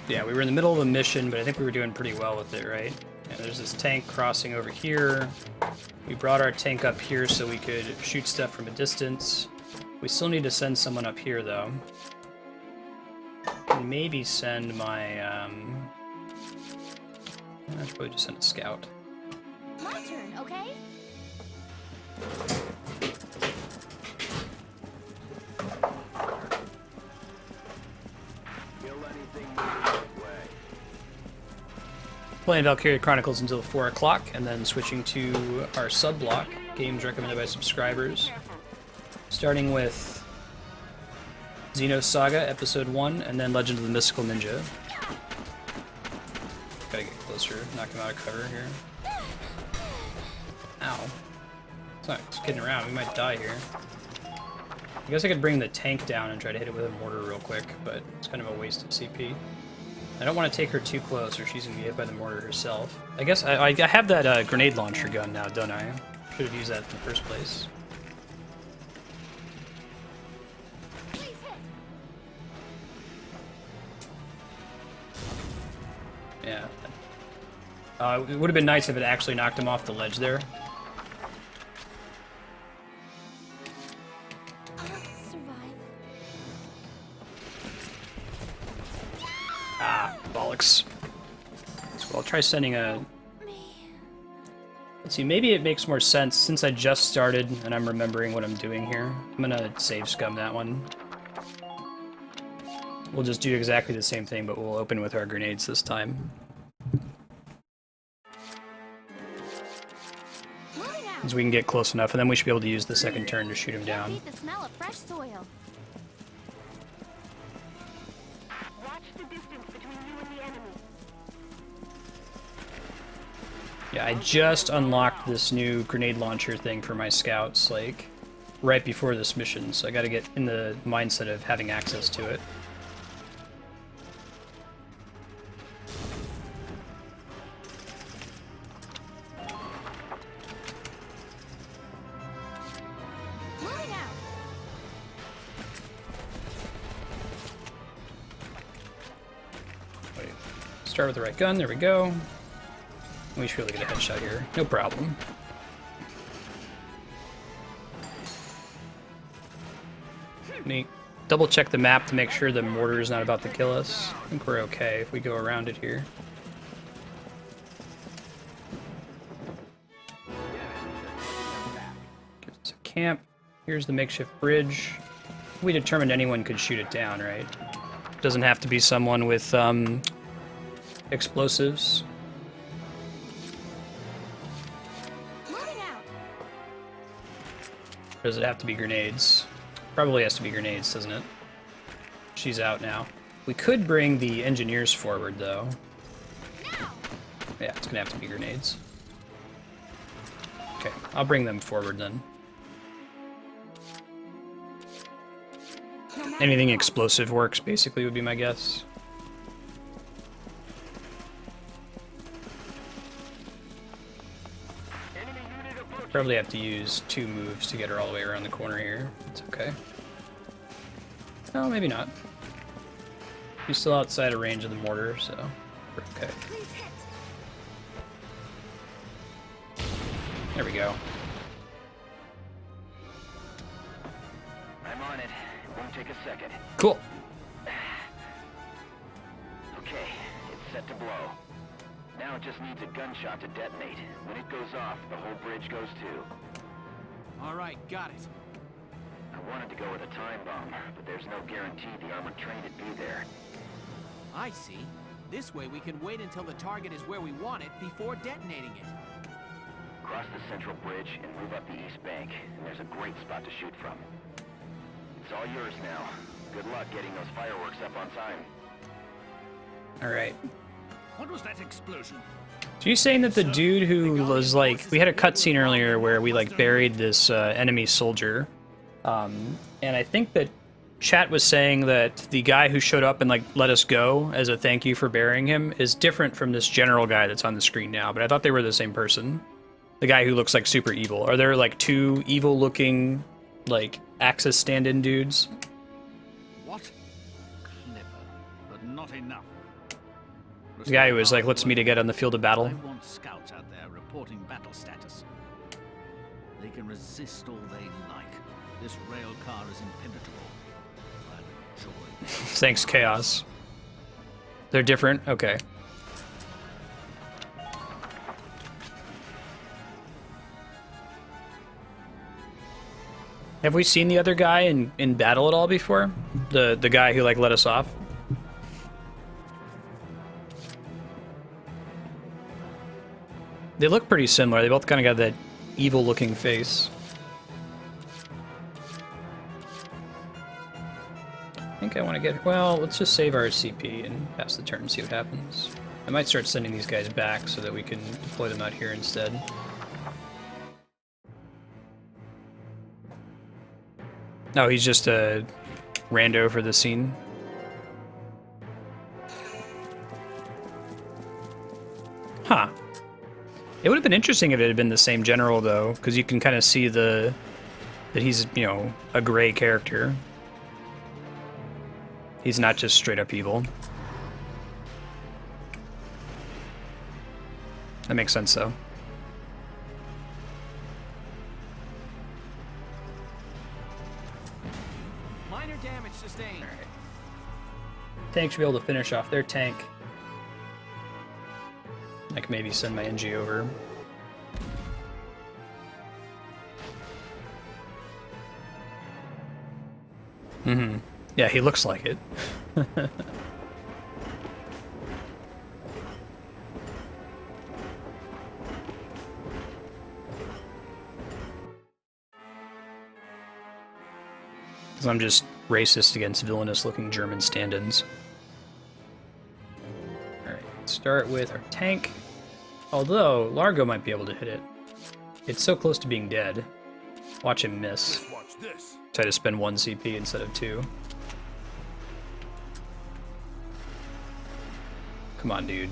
Yeah, we were in the middle of a mission, but I think we were doing pretty well with it, right? And there's this tank crossing over here. We brought our tank up here so we could shoot stuff from a distance. We still need to send someone up here, though. And maybe send my, I should probably just send a scout. My turn, okay? Playing Valkyria Chronicles until 4 o'clock, and then switching to our sub-block, games recommended by subscribers. Starting with Xenos Saga, Episode 1, and then Legend of the Mystical Ninja. Gotta get closer, knock him out of cover here. Ow. It's not just kidding around, we might die here. I guess I could bring the tank down and try to hit it with a mortar real quick, but it's kind of a waste of CP. I don't want to take her too close or she's going to be hit by the mortar herself. I guess I have that grenade launcher gun now, don't I? Should have used that in the first place. Yeah. It would have been nice if it actually knocked him off the ledge there. Bollocks. So I'll try sending a... Let's see, maybe it makes more sense since I just started and I'm remembering what I'm doing here. I'm gonna save scum that one. We'll just do exactly the same thing, but we'll open with our grenades this time. As we can get close enough, and then we should be able to use the second turn to shoot him down. Need the smell of fresh soil. Yeah, I just unlocked this new grenade launcher thing for my scouts, like, right before this mission, so I gotta get in the mindset of having access to it. Wait, start with the right gun, there we go. We should be able to get a headshot here. No problem. Let me double check the map to make sure the mortar is not about to kill us. I think we're okay if we go around it here. Gives us a camp. Here's the makeshift bridge. We determined anyone could shoot it down, right? Doesn't have to be someone with explosives. Or does it have to be grenades? Probably has to be grenades, doesn't it? She's out now. We could bring the engineers forward, though. Yeah, it's gonna have to be grenades. Okay, I'll bring them forward then. Anything explosive works, basically, would be my guess. Probably have to use 2 moves to get her all the way around the corner here. It's okay. No, maybe not. She's still outside of range of the mortar, so we're okay. There we go. I'm on it. It won't take a second. Cool. Okay, it's set to blow. Now it just needs a gunshot to detonate. When it goes off, the whole bridge goes too. All right, got it. I wanted to go with a time bomb, but there's no guarantee the armored train would be there. I see. This way we can wait until the target is where we want it before detonating it. Cross the central bridge and move up the east bank, and there's a great spot to shoot from. It's all yours now. Good luck getting those fireworks up on time. Alright. What was that explosion? So you saying that the dude who was like, we had a cutscene earlier where we like buried this enemy soldier, and I think that chat was saying that the guy who showed up and like let us go as a thank you for burying him is different from this general guy that's on the screen now, but I thought they were the same person. The guy who looks like super evil. Are there like 2 evil looking like Axis stand-in dudes? What? Clever, but not enough. The guy who was like, let's meet again on the field of battle. I want scouts out there reporting battle status. They can resist all they like. This rail car is impenetrable. I'll enjoy this. Thanks, Chaos. They're different? Okay. Have we seen the other guy in battle at all before? The guy who like let us off? They look pretty similar. They both kind of got that evil looking face. I think I want to get... Well, let's just save our CP and pass the turn and see what happens. I might start sending these guys back so that we can deploy them out here instead. No, he's just a rando for the scene. Huh. It would have been interesting if it had been the same general, though, because you can kind of see that he's, you know, a gray character. He's not just straight up evil. That makes sense, though. Minor damage sustained. Tank should be able to finish off their tank. I can maybe send my NG over. Mm-hmm. Yeah, he looks like it. Because I'm just racist against villainous-looking German stand-ins. Alright, start with our tank. Although, Largo might be able to hit it. It's so close to being dead. Watch him miss. Watch this. Try to spend 1 CP instead of 2. Come on, dude.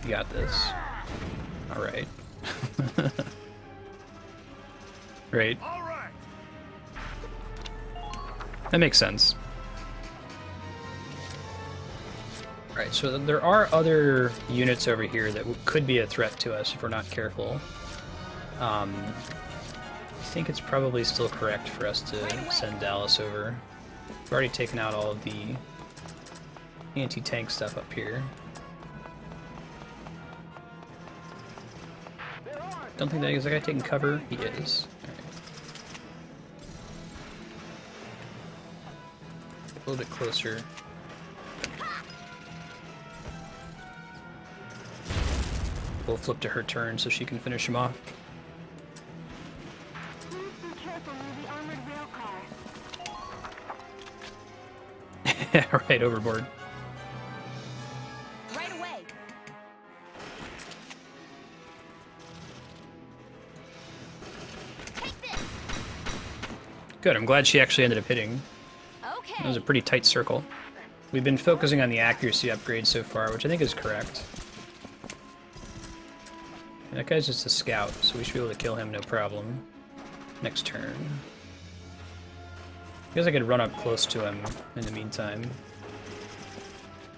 You got this. Alright. Right. All right. That makes sense. Alright, so there are other units over here that could be a threat to us if we're not careful. I think it's probably still correct for us to send Dallas over. We've already taken out all of the anti-tank stuff up here. Don't think that is that guy taking cover? He is. Alright. A little bit closer. We'll flip to her turn so she can finish him off. Please be careful near the armored rail car. Right overboard. Right away. Take this. Good, I'm glad she actually ended up hitting. Okay. That was a pretty tight circle. We've been focusing on the accuracy upgrade so far, which I think is correct. That guy's just a scout, so we should be able to kill him no problem. Next turn. I guess I could run up close to him in the meantime.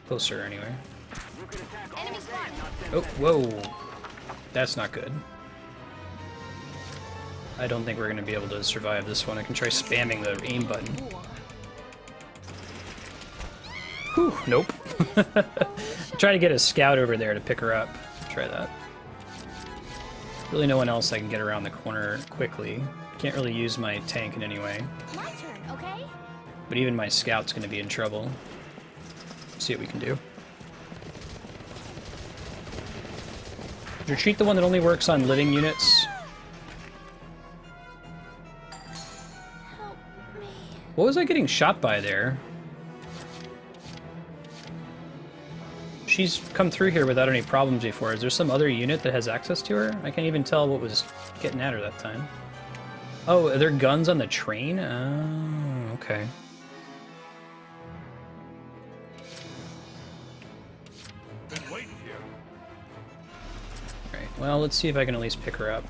Closer, anyway. Enemy spotted. Oh, whoa! That's not good. I don't think we're going to be able to survive this one. I can try spamming the aim button. Whew, nope. Try to get a scout over there to pick her up. Try that. Really no one else I can get around the corner quickly. Can't really use my tank in any way. My turn, okay? But even my scout's going to be in trouble. See what we can do. Is retreat the one that only works on living units? Help me. What was I getting shot by there? She's come through here without any problems before. Is there some other unit that has access to her? I can't even tell what was getting at her that time. Oh, are there guns on the train? Oh, okay. Been waiting here. Alright, well, let's see if I can at least pick her up.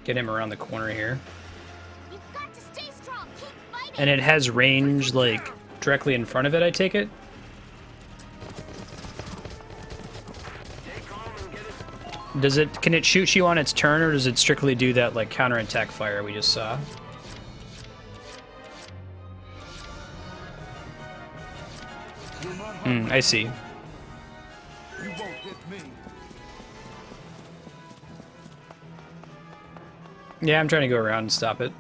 Get him around the corner here. You've got to stay strong. Keep fighting. And it has range, like, directly in front of it, I take it? Can it shoot you on its turn, or does it strictly do that, like, counterattack fire we just saw? I see. You won't hit me. Yeah, I'm trying to go around and stop it.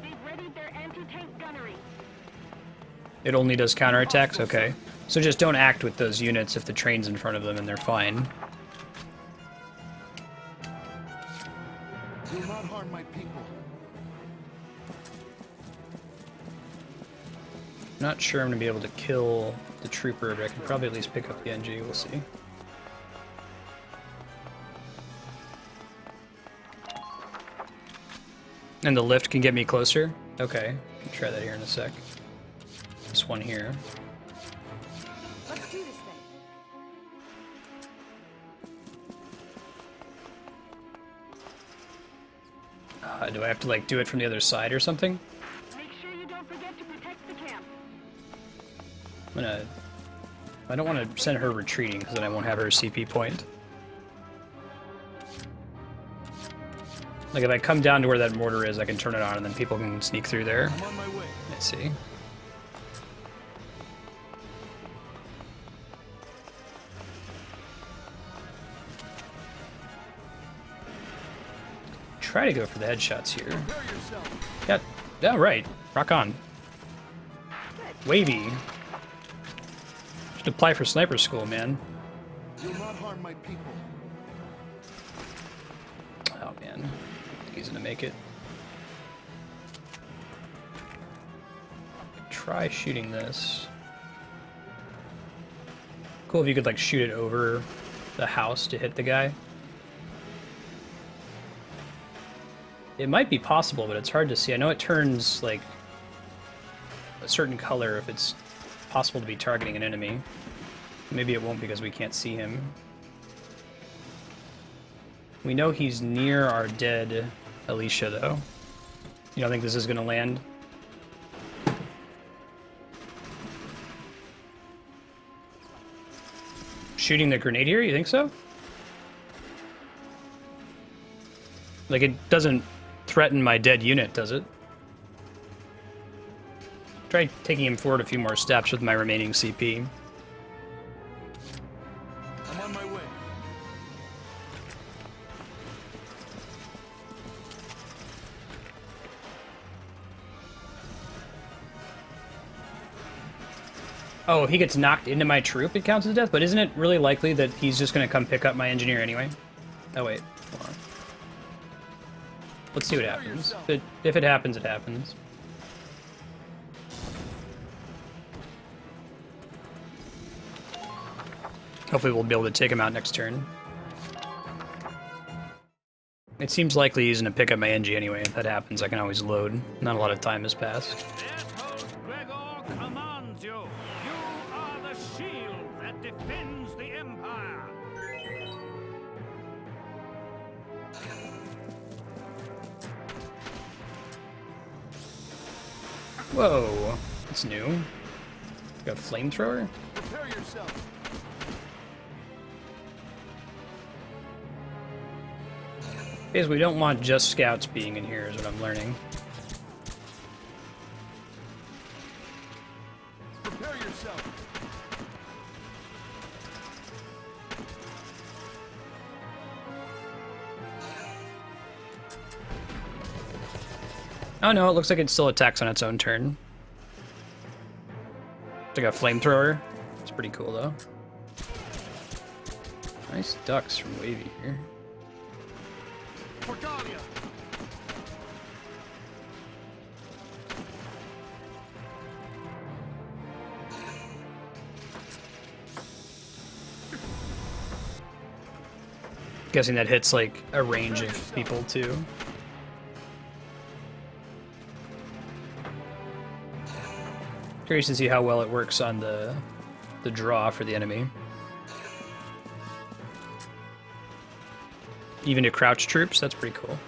They've readied their anti-tank gunnery. It only does counterattacks? Okay. So just don't act with those units if the train's in front of them and they're fine. Do not harm my people. Not sure I'm going to be able to kill the trooper, but I can probably at least pick up the NG. We'll see. And the lift can get me closer? Okay. I'll try that here in a sec. This one here. Let's do this thing. Do I have to, like, do it from the other side or something? Make sure you don't forget to protect the camp. I don't want to send her retreating, because then I won't have her CP point. Like, if I come down to where that mortar is, I can turn it on, and then people can sneak through there. I'm on my way. I see. Try to go for the headshots here. Prepare yourself. Yeah, right. Rock on. Wavy. Should apply for sniper school, man. Do not harm my people. Oh, man. I think he's gonna make it. Try shooting this. Cool if you could, like, shoot it over the house to hit the guy. It might be possible, but it's hard to see. I know it turns, like, a certain color if it's possible to be targeting an enemy. Maybe it won't because we can't see him. We know he's near our dead Alicia, though. You don't think this is going to land? Shooting the grenade here, you think so? Like, it doesn't threaten my dead unit, does it? Try taking him forward a few more steps with my remaining CP. I'm on my way. Oh, if he gets knocked into my troop, it counts as a death? But isn't it really likely that he's just going to come pick up my engineer anyway? Oh, wait. Hold on. Let's see what happens. If it happens, it happens. Hopefully we'll be able to take him out next turn. It seems likely he's going to pick up my NG anyway. If that happens, I can always load. Not a lot of time has passed. Gregor commands you. You are the shield that defends the Empire. Whoa, that's new. Got a flamethrower? Prepare yourself. Because we don't want just scouts being in here, is what I'm learning. Prepare yourself. Oh no, it looks like it still attacks on its own turn. It's like a flamethrower. It's pretty cool though. Nice ducks from Wavy here. Portalia. Guessing that hits like a range of people too. Curious to see how well it works on the draw for the enemy. even to crouch troops. That's pretty cool.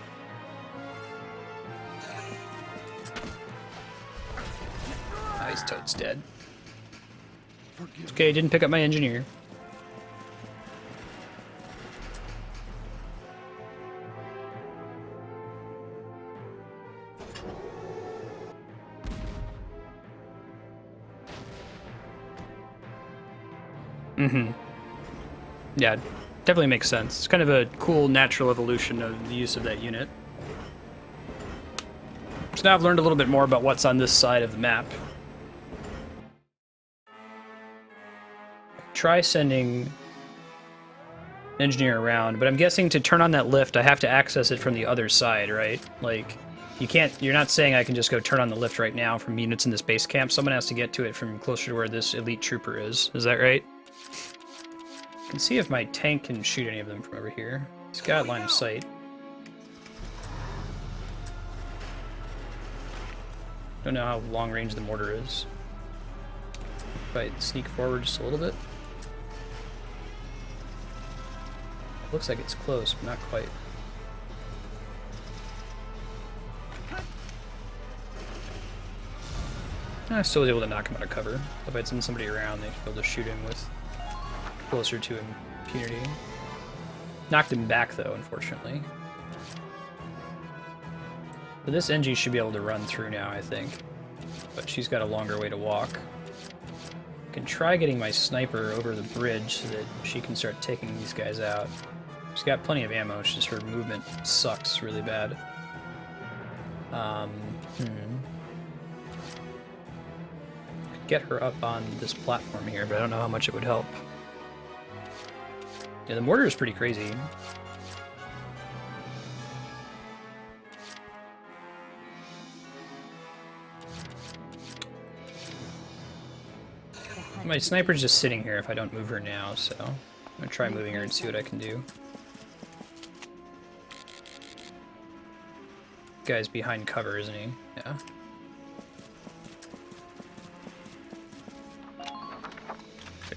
Nice, Toad's dead. Okay, didn't pick up my engineer. Mm-hmm. Yeah, definitely makes sense. It's kind of a cool natural evolution of the use of that unit. So now I've learned a little bit more about what's on this side of the map. Try sending an engineer around, but I'm guessing to turn on that lift, I have to access it from the other side, right? Like, you're not saying I can just go turn on the lift right now from units in this base camp. Someone has to get to it from closer to where this elite trooper is. Is that right? I can see if my tank can shoot any of them from over here. It's got line of sight. Don't know how long range the mortar is. If I sneak forward just a little bit. Looks like it's close, but not quite. I still was able to knock him out of cover. If I'd send somebody around, they'd be able to shoot him with closer to impunity. Knocked him back, though, unfortunately. But this NG should be able to run through now, I think. But she's got a longer way to walk. I can try getting my sniper over the bridge so that she can start taking these guys out. She's got plenty of ammo, it's just her movement sucks really bad. Get her up on this platform here, but I don't know how much it would help. Yeah, the mortar is pretty crazy. My sniper's just sitting here if I don't move her now, so I'm gonna try moving her and see what I can do. Guy's behind cover, isn't he? Yeah.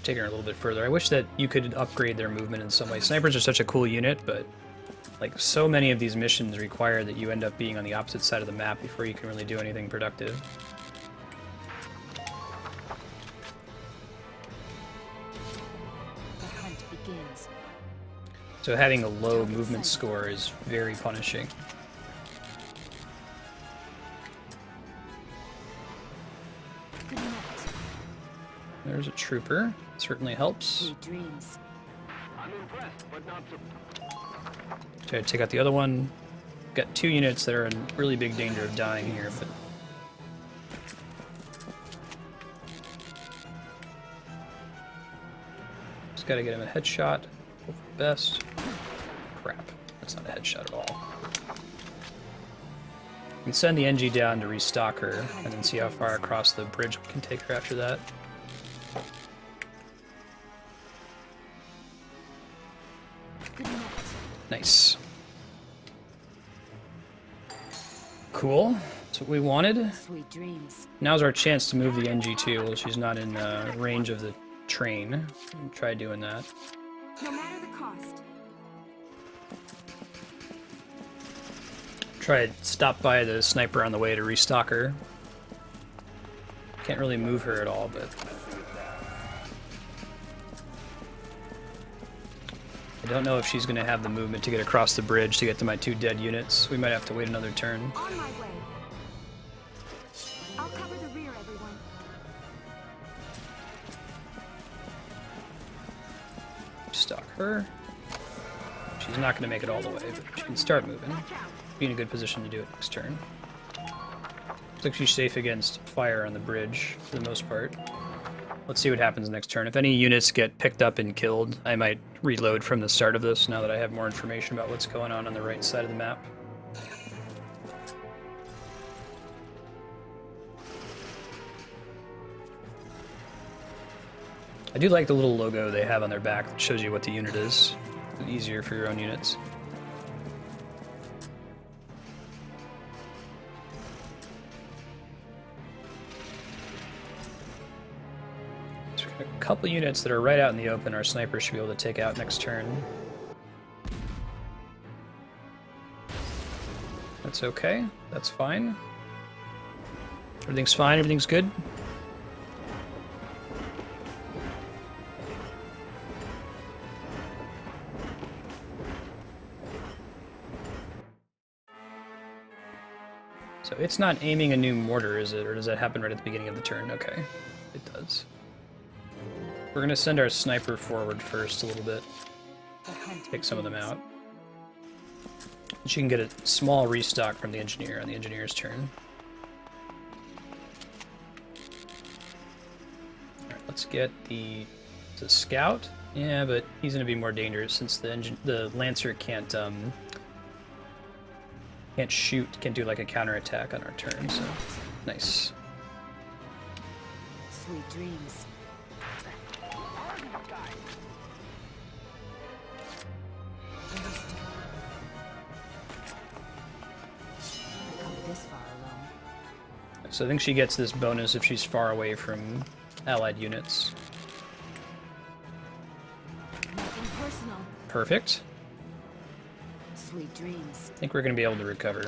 Taking her a little bit further. I wish that you could upgrade their movement in some way. Snipers are such a cool unit, but like so many of these missions require that you end up being on the opposite side of the map before you can really do anything productive. The hunt begins. So having a low movement score is very punishing. Good night. There's a trooper. Certainly helps. Sweet dreams. I'm impressed, but not so... Try to take out the other one. Got two units that are in really big danger of dying here, but just gotta get him a headshot. Hope for the best. Crap. That's not a headshot at all. We can send the NG down to restock her, and then see how far across the bridge we can take her after that. Good night. Nice. Cool. That's what we wanted. Sweet dreams. Now's our chance to move the NG2 while she's not in range of the train. Try doing that. No matter the cost. Try to stop by the sniper on the way to restock her. Can't really move her at all, but I don't know if she's going to have the movement to get across the bridge to get to my two dead units. We might have to wait another turn. On my way. I'll cover the rear, everyone. Stock her. She's not going to make it all the way, but she can start moving. Be in a good position to do it next turn. Looks like she's safe against fire on the bridge for the most part. Let's see what happens next turn. If any units get picked up and killed, I might reload from the start of this now that I have more information about what's going on the right side of the map. I do like the little logo they have on their back that shows you what the unit is. It's easier for your own units. So we've got a couple units that are right out in the open. Our sniper should be able to take out next turn. That's okay. That's fine. Everything's fine. Everything's good. So it's not aiming a new mortar, is it? Or does that happen right at the beginning of the turn? Okay, it does. We're going to send our sniper forward first a little bit. Take some of them out. She can get a small restock from the engineer on the engineer's turn. Alright, let's get the scout. Yeah, but he's going to be more dangerous since the lancer can't shoot, can't do like a counterattack on our turn, so nice. Sweet dreams. Understood. I've come this far alone. So I think she gets this bonus if she's far away from allied units. Nothing personal. Perfect. Sweet dreams. I think we're going to be able to recover.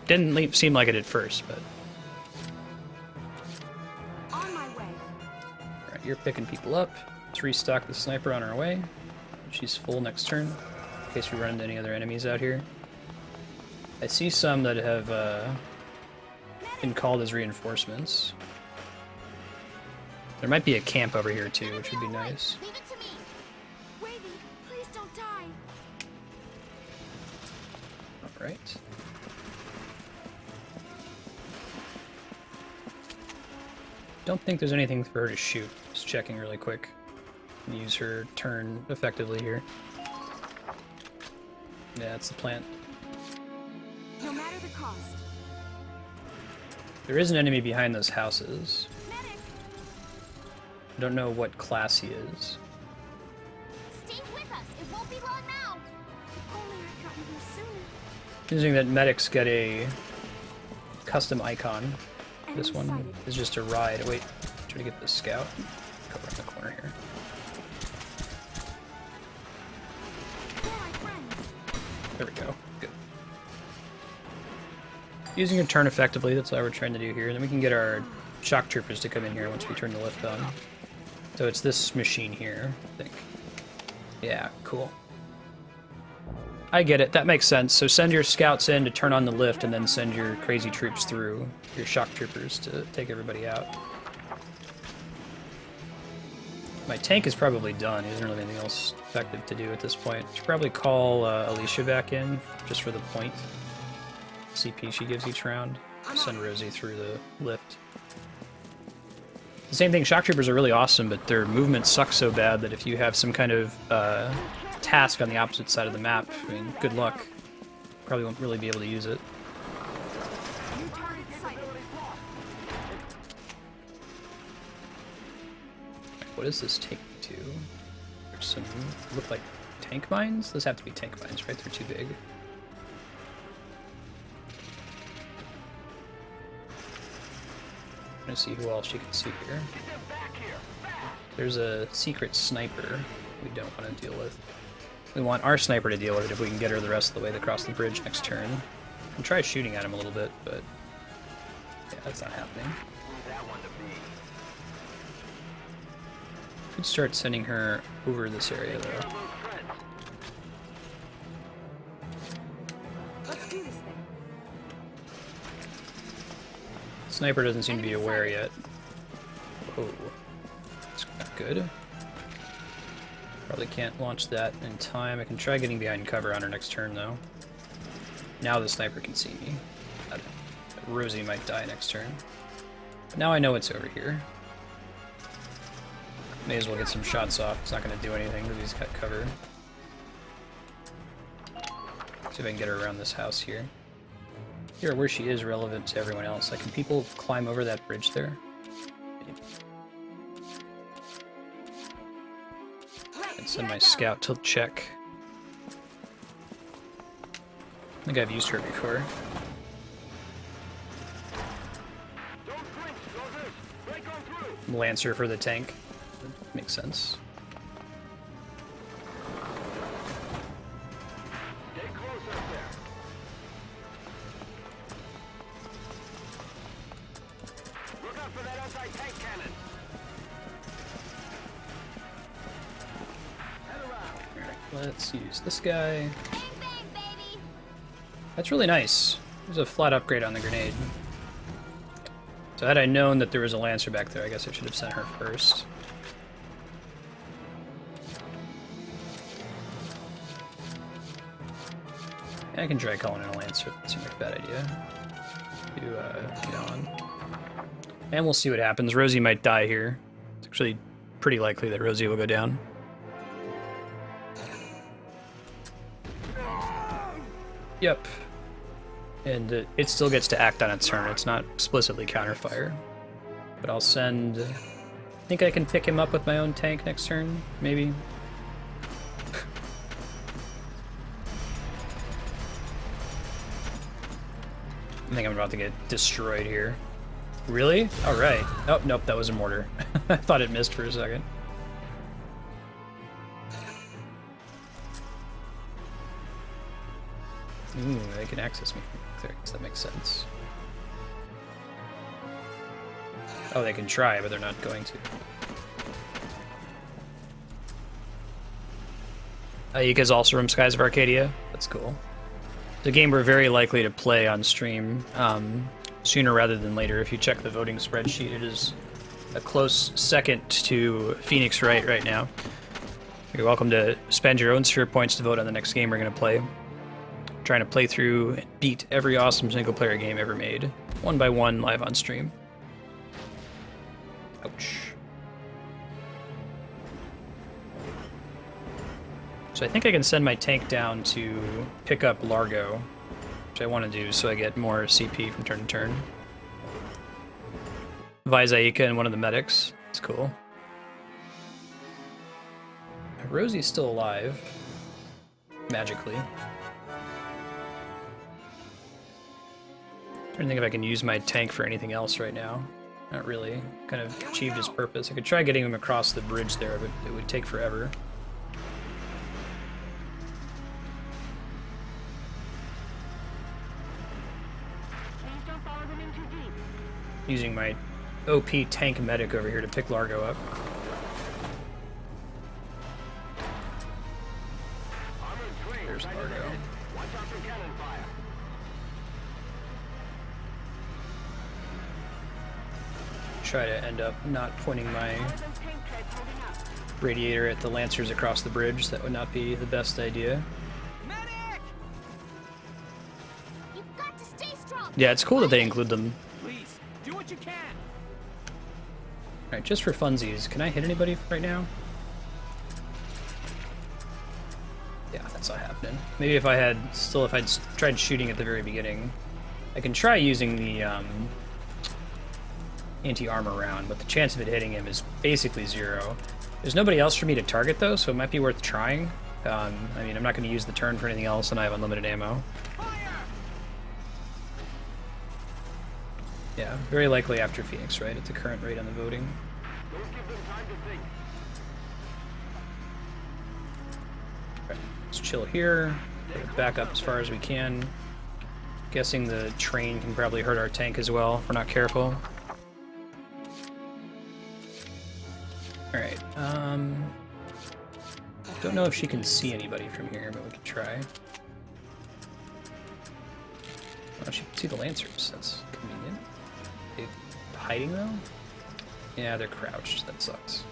Didn't seem like it at first, but... On my way. Alright, you're picking people up. Let's restock the sniper on our way. She's full next turn, in case we run into any other enemies out here. I see some that have been called as reinforcements. There might be a camp over here too, which would be nice. Leave it to me. Wavy, please don't die. Alright. Don't think there's anything for her to shoot. Just checking really quick. Use her turn effectively here. Yeah, that's the plan. No matter the cost. There is an enemy behind those houses. Medic, I don't know what class he is. stay with us. It won't be long now. If only I'd gotten here sooner. Using that medics get a custom icon. This Enemy one sighted. is just a ride. Wait, try to get the scout. Go around the corner here. They're my friends. There we go. Good. Using your turn effectively, that's what we're trying to do here. Then we can get our shock troopers to come in here once we turn the lift on. So it's this machine here, I think. Yeah, cool. I get it. That makes sense. So send your scouts in to turn on the lift and then send your crazy troops through, your shock troopers, to take everybody out. My tank is probably done. He doesn't really have anything else effective to do at this point. Should probably call Alicia back in, just for the point CP she gives each round. Send Rosie through the lift. The same thing, shock troopers are really awesome, but their movement sucks so bad that if you have some kind of task on the opposite side of the map, I mean, good luck. Probably won't really be able to use it. New target sighted. What does this take me to? There's some, look like tank mines? Those have to be tank mines, right? They're too big. I'm gonna see who else you can see here. There's a secret sniper we don't want to deal with. We want our sniper to deal with it if we can get her the rest of the way across the bridge next turn. And try shooting at him a little bit, but yeah, that's not happening. Could start sending her over this area though. Let's do this thing. Sniper doesn't seem to be aware yet. Oh, that's not good. Probably can't launch that in time. I can try getting behind cover on her next turn though. Now the sniper can see me. Rosie might die next turn. But now I know it's over here. May as well get some shots off. It's not going to do anything because he's got cover. See if I can get her around this house here. Here, where she is relevant to everyone else. Like, can people climb over that bridge there? And send my scout to check. I think I've used her before. Lancer for the tank. Makes sense. Let's use this guy. Bang bang, baby! That's really nice. There's a flat upgrade on the grenade. So had I known that there was a Lancer back there, I guess I should have sent her first. I can try calling in a Lancer. That seems like a bad idea. Get on. And we'll see what happens. Rosie might die here. It's actually pretty likely that Rosie will go down. Yep. And it still gets to act on its turn. It's not explicitly counterfire. But I'll send... I think I can pick him up with my own tank next turn, maybe? I think I'm about to get destroyed here. Really? Alright. Oh, nope, that was a mortar. I thought it missed for a second. Ooh, they can access me from there, so that makes sense. Oh, they can try, but they're not going to. Ayika's also from Skies of Arcadia. That's cool. It's a game we're very likely to play on stream sooner rather than later. If you check the voting spreadsheet, it is a close second to Phoenix Wright right now. You're welcome to spend your own sphere points to vote on the next game we're going to play. Trying to play through and beat every awesome single-player game ever made, one by one, live on stream. Ouch. So I think I can send my tank down to pick up Largo, which I want to do so I get more CP from turn to turn. Vise Ayika and one of the medics. It's cool. Rosie's still alive. Magically. Trying to think if I can use my tank for anything else right now. Not really. Kind of achieved its purpose. I could try getting him across the bridge there, but it would take forever. Using my OP tank medic over here to pick Largo up. There's Largo. Try to end up not pointing my radiator at the Lancers across the bridge. That would not be the best idea. You've got to stay strong. Yeah, it's cool that they include them. Please, do what you can. Alright, just for funsies, can I hit anybody right now? Yeah, that's not happening. Maybe if I'd tried shooting at the very beginning. I can try using the anti-armor round, but the chance of it hitting him is basically 0. There's nobody else for me to target though, so it might be worth trying. I mean, I'm not going to use the turn for anything else, and I have unlimited ammo. Yeah, very likely after Phoenix, right? At the current rate on the voting. Right, let's chill here. Back up as far as we can. Guessing the train can probably hurt our tank as well if we're not careful. Alright, don't know if she can see anybody from here, but we can try. Oh, she can see the Lancers. That's convenient. They hiding though? Yeah, they're crouched. That sucks.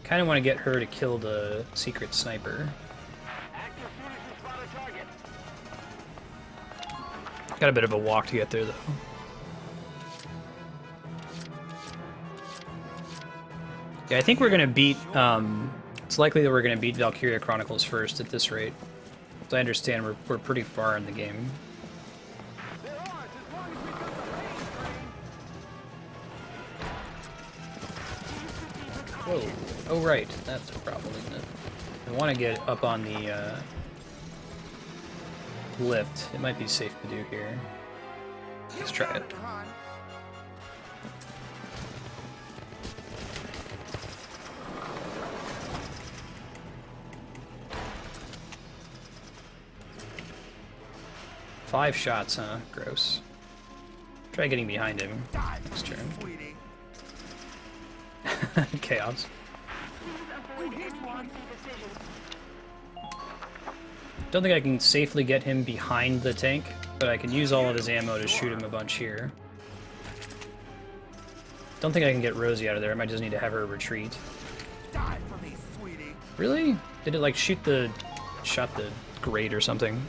Kind of want to get her to kill the secret sniper. Got a bit of a walk to get there though. Yeah, I think we're gonna beat, it's likely that we're gonna beat Valkyria Chronicles first at this rate. As I understand, we're pretty far in the game. Whoa. Oh right, that's a problem, isn't it? I want to get up on the lift. It might be safe to do here. Let's try it. Five shots, huh? Gross. Try getting behind him next turn. Chaos. Don't think I can safely get him behind the tank, but I can use all of his ammo to shoot him a bunch here. Don't think I can get Rosie out of there. I might just need to have her retreat. Die for me, sweetie. Really? Did it like shot the grate or something?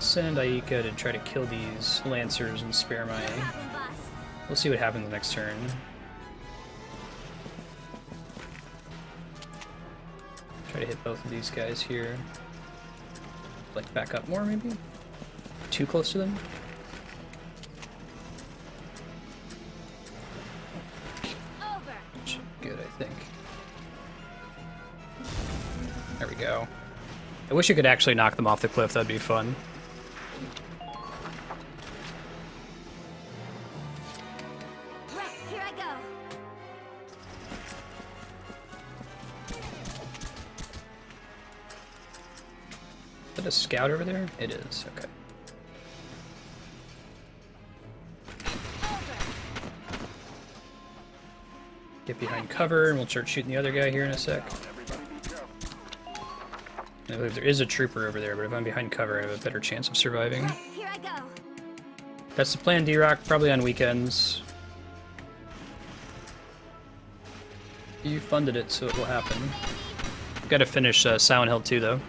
Send Aika to try to kill these lancers and spare my... We'll see what happens the next turn. Try to hit both of these guys here. Like back up more maybe? Too close to them? Should be good, I think. There we go. I wish you could actually knock them off the cliff, that'd be fun. Right, here I go. Is that a scout over there? It is, okay. Get behind cover and we'll start shooting the other guy here in a sec. I believe there is a trooper over there, but if I'm behind cover, I have a better chance of surviving. Here I go. That's the plan, D-Rock, probably on weekends. You funded it, so it will happen. Gotta finish Silent Hill 2, though.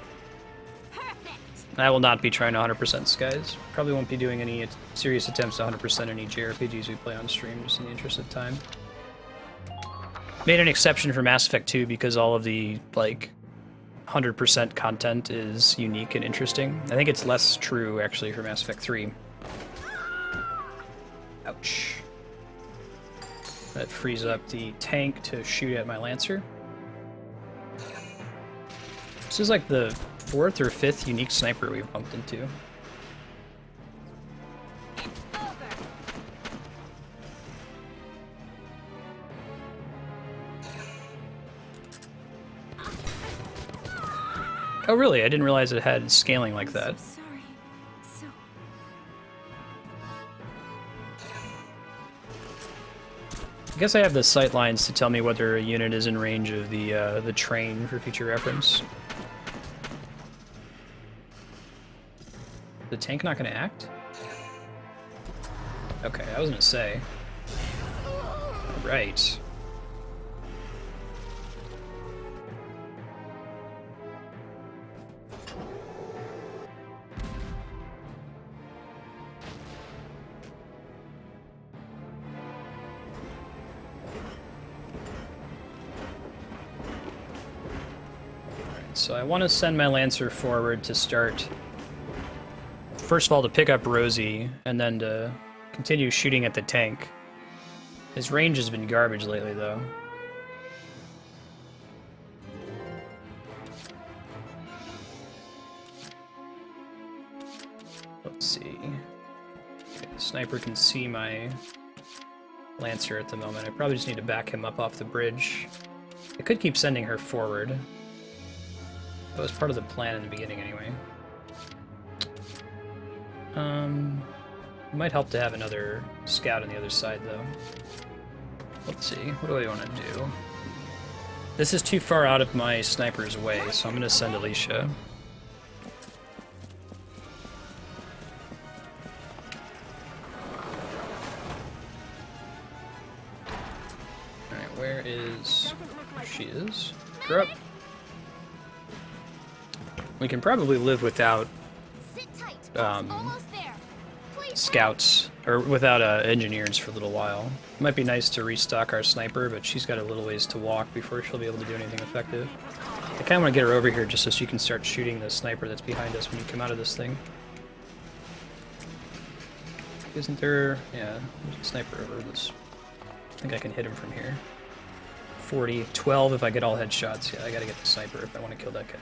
Perfect. I will not be trying to 100% Skies. Probably won't be doing any serious attempts to 100% any JRPGs we play on stream, just in the interest of time. Made an exception for Mass Effect 2 because all of the, like, 100% content is unique and interesting. I think it's less true, actually, for Mass Effect 3. Ouch. That frees up the tank to shoot at my Lancer. This is like the 4th or 5th unique sniper we've bumped into. Oh really? I didn't realize it had scaling like that. So sorry. So I guess I have the sight lines to tell me whether a unit is in range of the train for future reference. The tank not gonna act? Okay, I was gonna say. Right. So I want to send my Lancer forward to start, first of all, to pick up Rosie, and then to continue shooting at the tank. His range has been garbage lately, though. Let's see. Okay, the sniper can see my Lancer at the moment. I probably just need to back him up off the bridge. I could keep sending her forward. That was part of the plan in the beginning, anyway. It might help to have another scout on the other side, though. Let's see, what do I want to do? This is too far out of my sniper's way, so I'm going to send Alicia. Alright, where is... There she is. Pick her up. We can probably live without sit tight. Almost there. Please. scouts, or without engineers for a little while. It might be nice to restock our sniper, but she's got a little ways to walk before she'll be able to do anything effective. I kind of want to get her over here just so she can start shooting the sniper that's behind us when you come out of this thing. Isn't there... yeah, there's a sniper over this. I think I can hit him from here. 40, 12 if I get all headshots. Yeah, I gotta get the sniper if I want to kill that guy.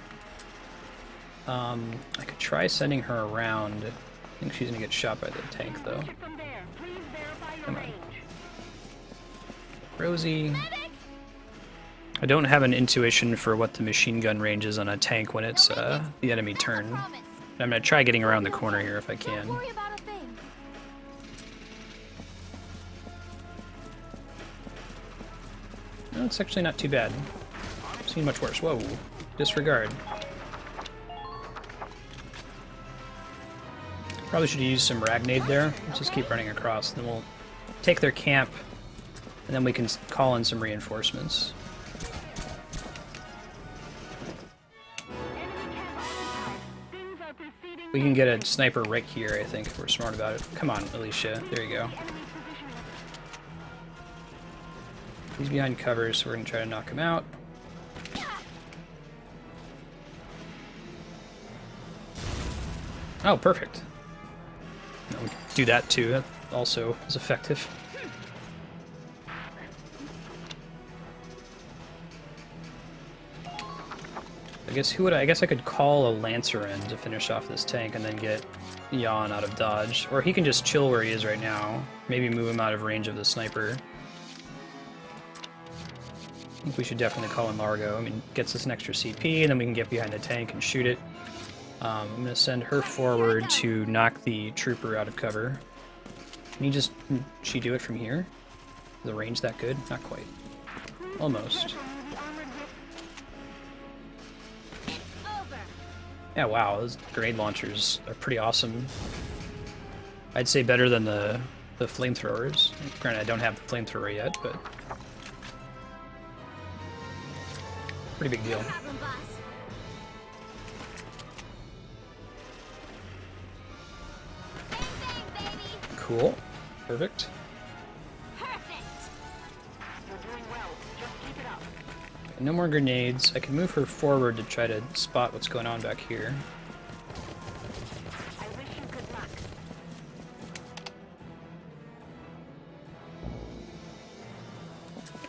I could try sending her around. I think she's gonna get shot by the tank, though. Come on. Rosie. I don't have an intuition for what the machine gun range is on a tank when it's the enemy turn. I'm gonna try getting around the corner here if I can. Don't worry about a thing. No, it's actually not too bad. Seems seen much worse. Whoa. Disregard. Probably should use some Ragnade there. Let's just keep running across. Then we'll take their camp, and then we can call in some reinforcements. We can get a sniper right here, I think, if we're smart about it. Come on, Alicia. There you go. He's behind cover, so we're going to try to knock him out. Oh, perfect. No, we can do that too. That also is effective. I guess I could call a Lancer in to finish off this tank and then get Jan out of dodge. Or he can just chill where he is right now. Maybe move him out of range of the sniper. I think we should definitely call in Largo. I mean, gets us an extra CP, and then we can get behind the tank and shoot it. I'm going to send her forward to knock the trooper out of cover. Can she do it from here? Is the range that good? Not quite. Almost. Yeah, wow, those grenade launchers are pretty awesome. I'd say better than the flamethrowers. Granted, I don't have the flamethrower yet, but pretty big deal. Cool. Perfect. No more grenades. I can move her forward to try to spot what's going on back here.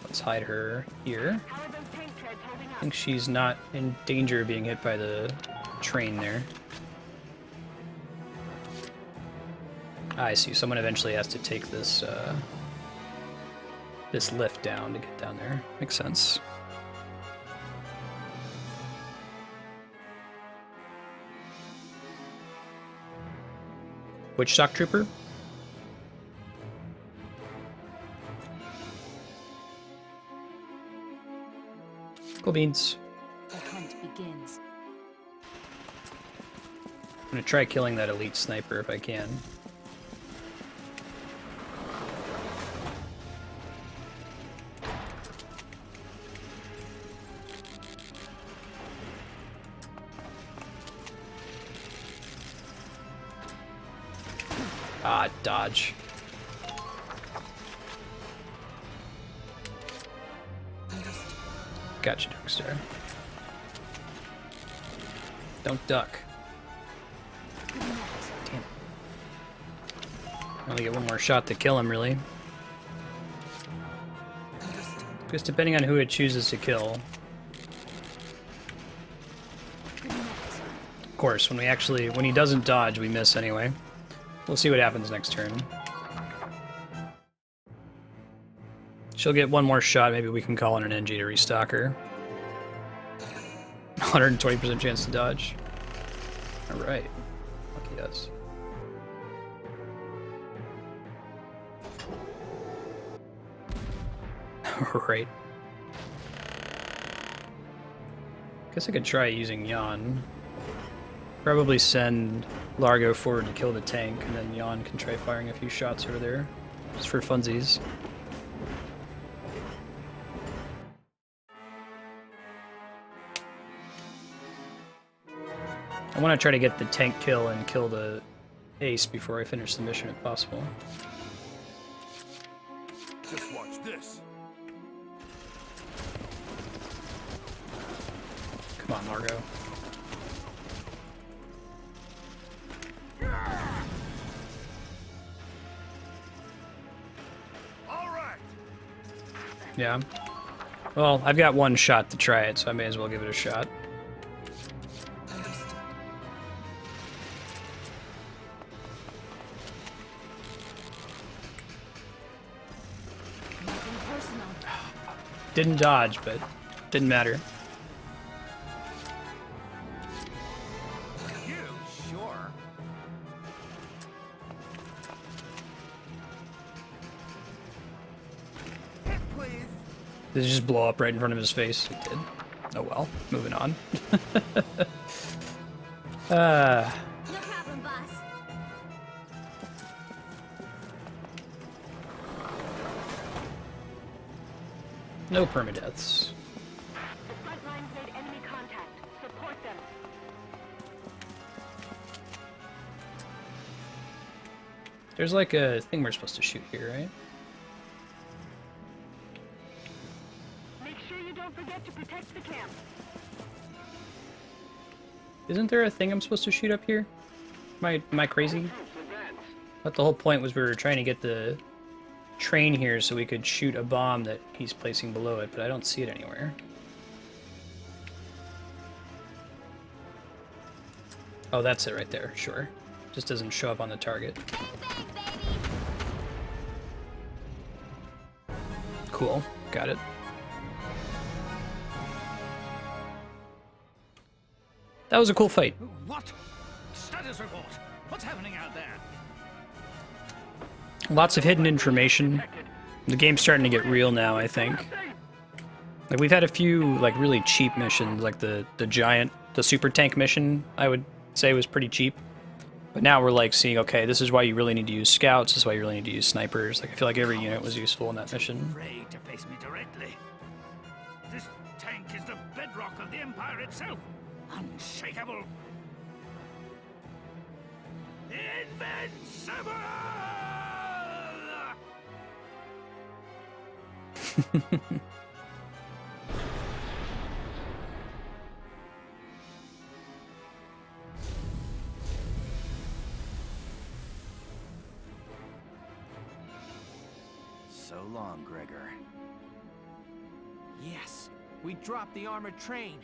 Let's hide her here. I think she's not in danger of being hit by the train there. Ah, I see. Someone eventually has to take this this lift down to get down there. Makes sense. Which shock trooper? Cool beans. The hunt begins. I'm gonna try killing that elite sniper if I can. Ah, dodge. Gotcha, Darkstar. Don't duck. Damn. I only get one more shot to kill him, really. Because depending on who it chooses to kill. Of course, when he doesn't dodge, we miss anyway. We'll see what happens next turn. She'll get one more shot. Maybe we can call in an NG to restock her. 120% chance to dodge. Alright. Lucky us. Alright. Guess I could try using Jan. Probably send Largo forward to kill the tank, and then Jan can try firing a few shots over there. Just for funsies. I want to try to get the tank kill and kill the ace before I finish the mission if possible. Just watch this. Come on, Largo. Yeah. Well, I've got one shot to try it, so I may as well give it a shot. Didn't dodge, but didn't matter. You sure? Hit, please. Did it just blow up right in front of his face? It did. Oh well, moving on. No problem, boss. No permadeaths. The front lines made enemy contact. Support them. There's like a thing we're supposed to shoot here, right? Make sure you don't forget to protect the camp. Isn't there a thing I'm supposed to shoot up here? Am I crazy? But the whole point was we were trying to get the train here so we could shoot a bomb that he's placing below it, but I don't see it anywhere. Oh, that's it right there, sure. Just doesn't show up on the target. Bang, bang, baby! Cool, got it. That was a cool fight. What? Status report. What's happening out there? Lots of hidden information. The game's starting to get real now, I think. Like we've had a few like really cheap missions, like the super tank mission, I would say was pretty cheap. But now we're like seeing, okay, this is why you really need to use scouts, this is why you really need to use snipers. Like I feel like every unit was useful in that mission. Afraid to face me directly. This tank is the bedrock of the Empire itself. Unshakable. Invincible! So long, Gregor. Yes, we dropped the armored train.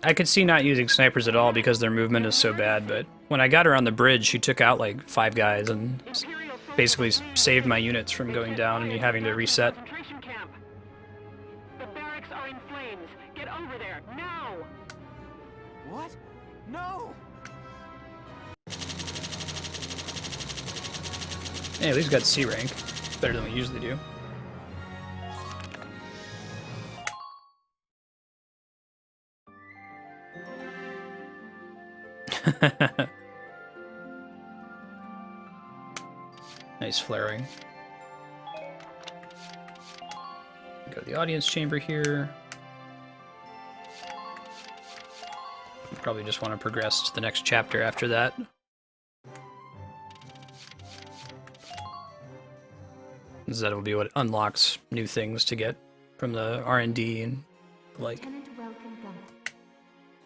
I could see not using snipers at all because their movement is so bad, but when I got her on the bridge, she took out like 5 guys and basically saved my units from going down and me having to reset. Concentration camp. The barracks are in flames. Get over there now. What? No! Hey, at least got C rank. Better than we usually do. Nice flaring. Go to the audience chamber here. Probably just want to progress to the next chapter after that. That will be what unlocks new things to get from the R&D and the like. Lieutenant Welcome Gunt,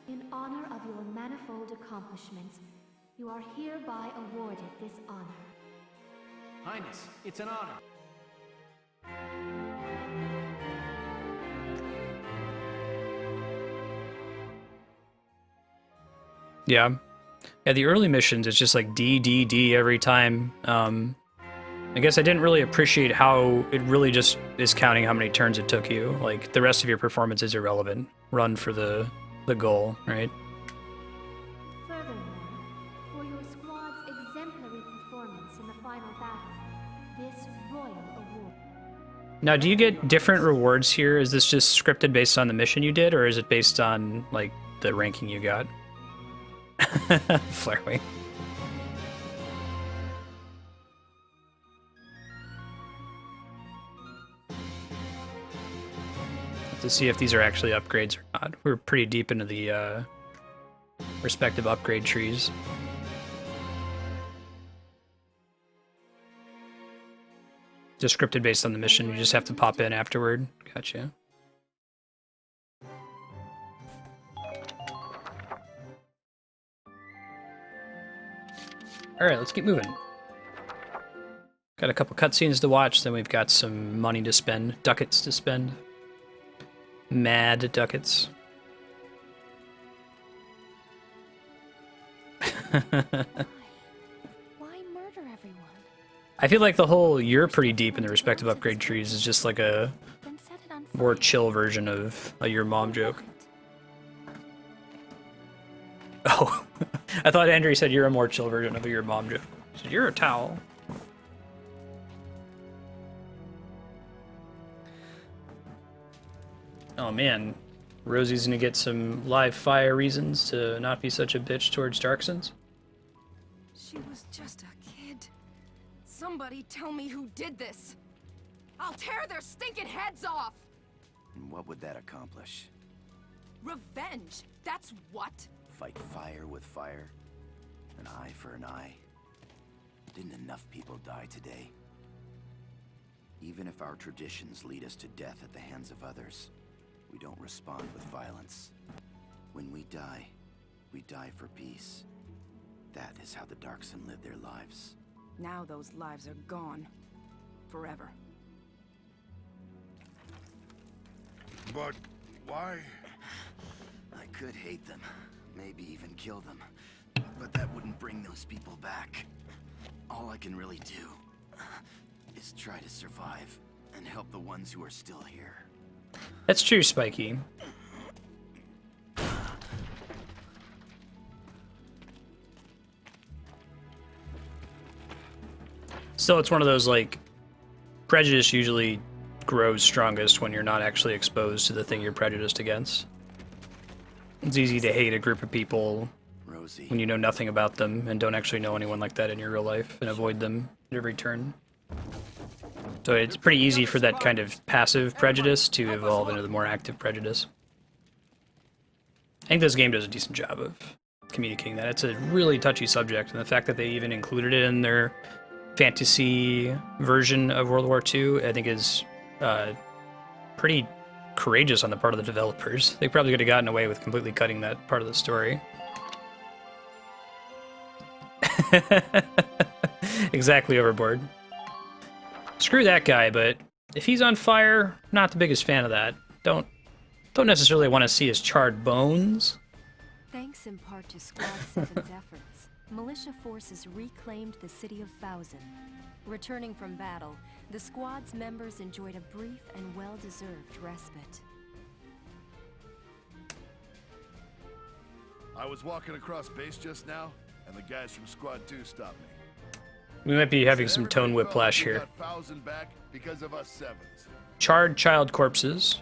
in honor of your manifold accomplishments, you are hereby awarded this honor. Highness, it's an honor. Yeah. Yeah, the early missions, it's just like D, D, D every time. I guess I didn't really appreciate how it really just is counting how many turns it took you. Like, the rest of your performance is irrelevant. Run for the goal, right? Furthermore, for your squad's exemplary performance in the final battle, this royal award. Now, do you get different rewards here? Is this just scripted based on the mission you did, or is it based on, like, the ranking you got? Flarewing. To see if these are actually upgrades or not. We're pretty deep into the respective upgrade trees. Just scripted based on the mission, you just have to pop in afterward. Gotcha. Alright, let's keep moving. Got a couple cutscenes to watch, then we've got some money to spend, ducats to spend. Mad ducats. Why murder everyone? I feel like the whole you're pretty deep in the respective upgrade trees is just like a Then set it on more fire. chill version of a your mom joke. Oh, I thought Andrew said you're a more chill version of a your mom joke. He said, you're a towel. Oh man, Rosie's gonna get some live fire reasons to not be such a bitch towards Darksons. She was just a kid. Somebody tell me who did this. I'll tear their stinking heads off! And what would that accomplish? Revenge! That's what? Fight fire with fire? An eye for an eye? Didn't enough people die today? Even if our traditions lead us to death at the hands of others, we don't respond with violence. When we die for peace. That is how the Darkson live their lives. Now those lives are gone. Forever. But why? I could hate them, maybe even kill them, but that wouldn't bring those people back. All I can really do is try to survive and help the ones who are still here. That's true, Spiky. Still, it's one of those, like, prejudice usually grows strongest when you're not actually exposed to the thing you're prejudiced against. It's easy to hate a group of people Rosie. when you know nothing about them and don't actually know anyone like that in your real life and avoid them at every turn. So it's pretty easy for that kind of passive prejudice to evolve into the more active prejudice. I think this game does a decent job of communicating that. It's a really touchy subject, and the fact that they even included it in their fantasy version of World War II, I think is pretty courageous on the part of the developers. They probably could have gotten away with completely cutting that part of the story. Exactly overboard. Screw that guy, but if he's on fire, not the biggest fan of that. Don't necessarily want to see his charred bones. Thanks in part to Squad 7's efforts, militia forces reclaimed the city of Fouzen. Returning from battle, the squad's members enjoyed a brief and well-deserved respite. I was walking across base just now, and the guys from Squad 2 stopped me. We might be having some tone whiplash here. Got Fouzen back because of us Sevens. Charred child corpses.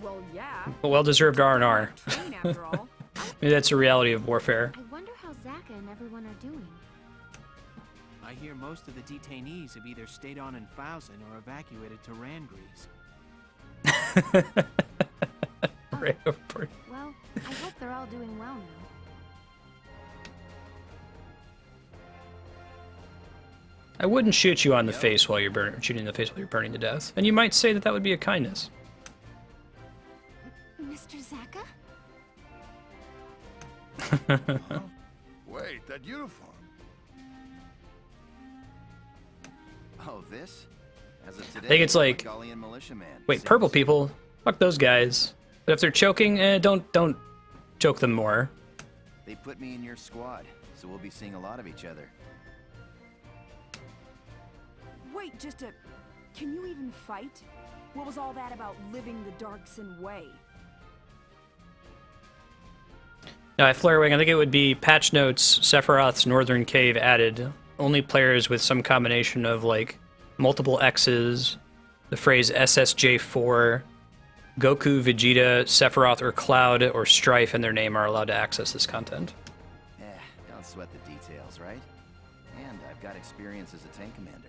Well, yeah. A well-deserved R&R. Train, after all. Maybe that's a reality of warfare. I wonder how Zaka and everyone are doing. I hear most of the detainees have either stayed on in Fouzen or evacuated to Rangrees. Right overboard. Well, I hope they're all doing well now. I wouldn't shoot you on the face while you're shooting in the face while you're burning to death, and you might say that that would be a kindness. Mr. Zaka? Huh? Wait, that uniform. Oh, this? As of today, I think it's like, Gullian militiaman. wait, purple people? Fuck those guys. But if they're choking, don't choke them more. They put me in your squad, so we'll be seeing a lot of each other. Wait, can you even fight? What was all that about living the Darkson way? Now, at Flarewing, I think it would be patch notes, Sephiroth's Northern Cave added. Only players with some combination of, like, multiple X's, the phrase SSJ4, Goku, Vegeta, Sephiroth, or Cloud, or Strife in their name are allowed to access this content. Don't sweat the details, right? And I've got experience as a tank commander.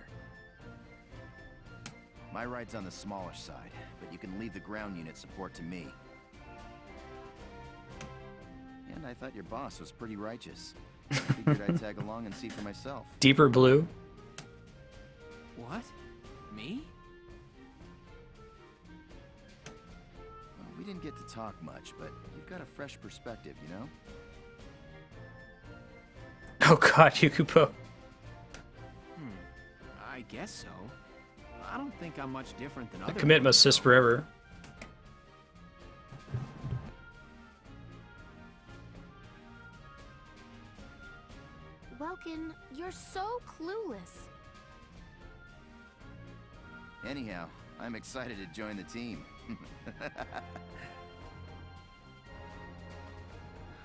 My ride's on the smallish side, but you can leave the ground unit support to me. And I thought your boss was pretty righteous. I figured I'd tag along and see for myself. Deeper blue. What? Me? Well, we didn't get to talk much, but you've got a fresh perspective, you know? Oh god, Yukupo. I guess so. I don't think I'm much different than other. The commit must persist forever. Welkin, you're so clueless. Anyhow, I'm excited to join the team.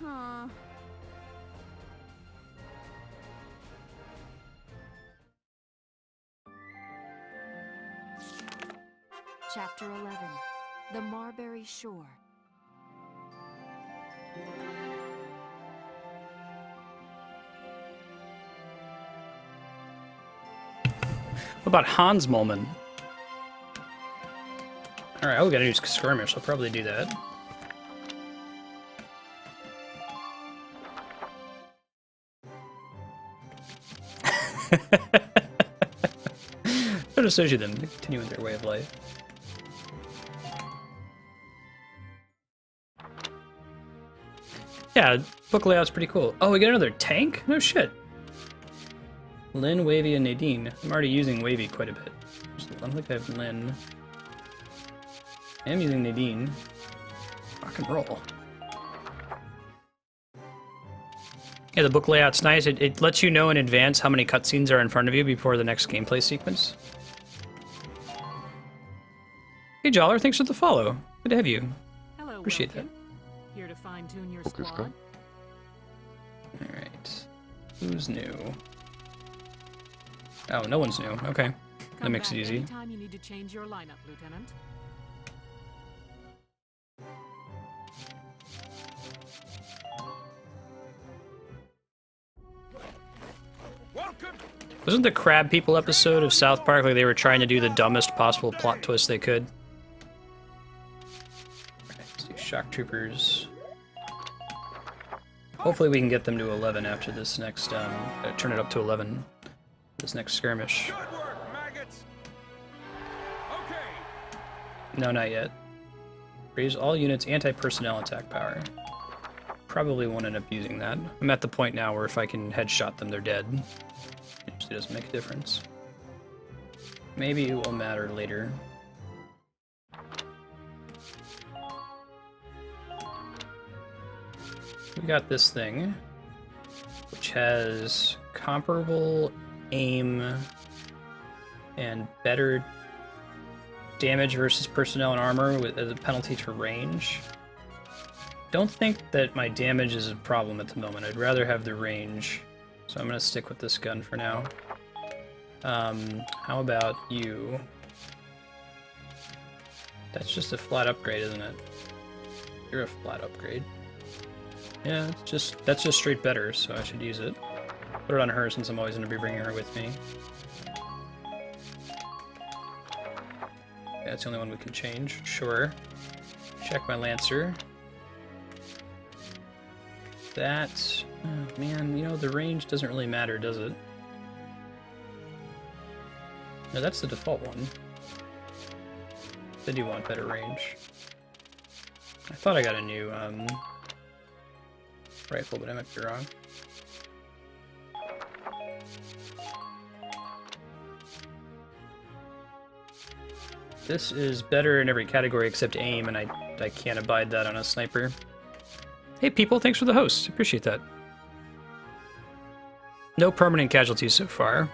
Huh. Chapter 11. The Marberry Shore. What about Hans Molman? Alright, we gotta do Skirmish. I'll probably do that. Don't associate them. They continue with their way of life. Yeah, book layout's pretty cool. Oh, we got another tank? No shit. Lynn, Wavy, and Nadine. I'm already using Wavy quite a bit. I don't think I have Lynn. I am using Nadine. Rock and roll. Yeah, the book layout's nice. It lets you know in advance how many cutscenes are in front of you before the next gameplay sequence. Hey, Joller, thanks for the follow. Good to have you. Hello, Appreciate Welkin. Here to fine-tune your Okay, squad. Scott. that. Alright. Who's new? Oh, no one's new. Okay. That Come makes it back easy. anytime you need to change your lineup, Lieutenant. Wasn't the Crab People episode of South Park like they were trying to do the dumbest possible plot twist they could? Let's do Shock Troopers. Hopefully we can get them to 11 after this next, turn it up to 11. This next skirmish. Good work, maggots. Okay. No, not yet. Raise all units anti-personnel attack power. Probably won't end up using that. I'm at the point now where if I can headshot them, they're dead. It usually doesn't make a difference. Maybe it will matter later. We got this thing, which has comparable aim and better damage versus personnel and armor as a penalty to range. Don't think that my damage is a problem at the moment. I'd rather have the range, so I'm gonna stick with this gun for now. How about you? That's just a flat upgrade, isn't it? You're a flat upgrade. Yeah, that's just straight better, so I should use it. Put it on her since I'm always going to be bringing her with me. Yeah, that's the only one we can change. Sure. Check my Lancer. That... oh, man, you know, the range doesn't really matter, does it? No, that's the default one. They do want better range. I thought I got a new, rifle, but I might be wrong. This is better in every category except aim, and I can't abide that on a sniper. Hey people, thanks for the host. Appreciate that. No permanent casualties so far.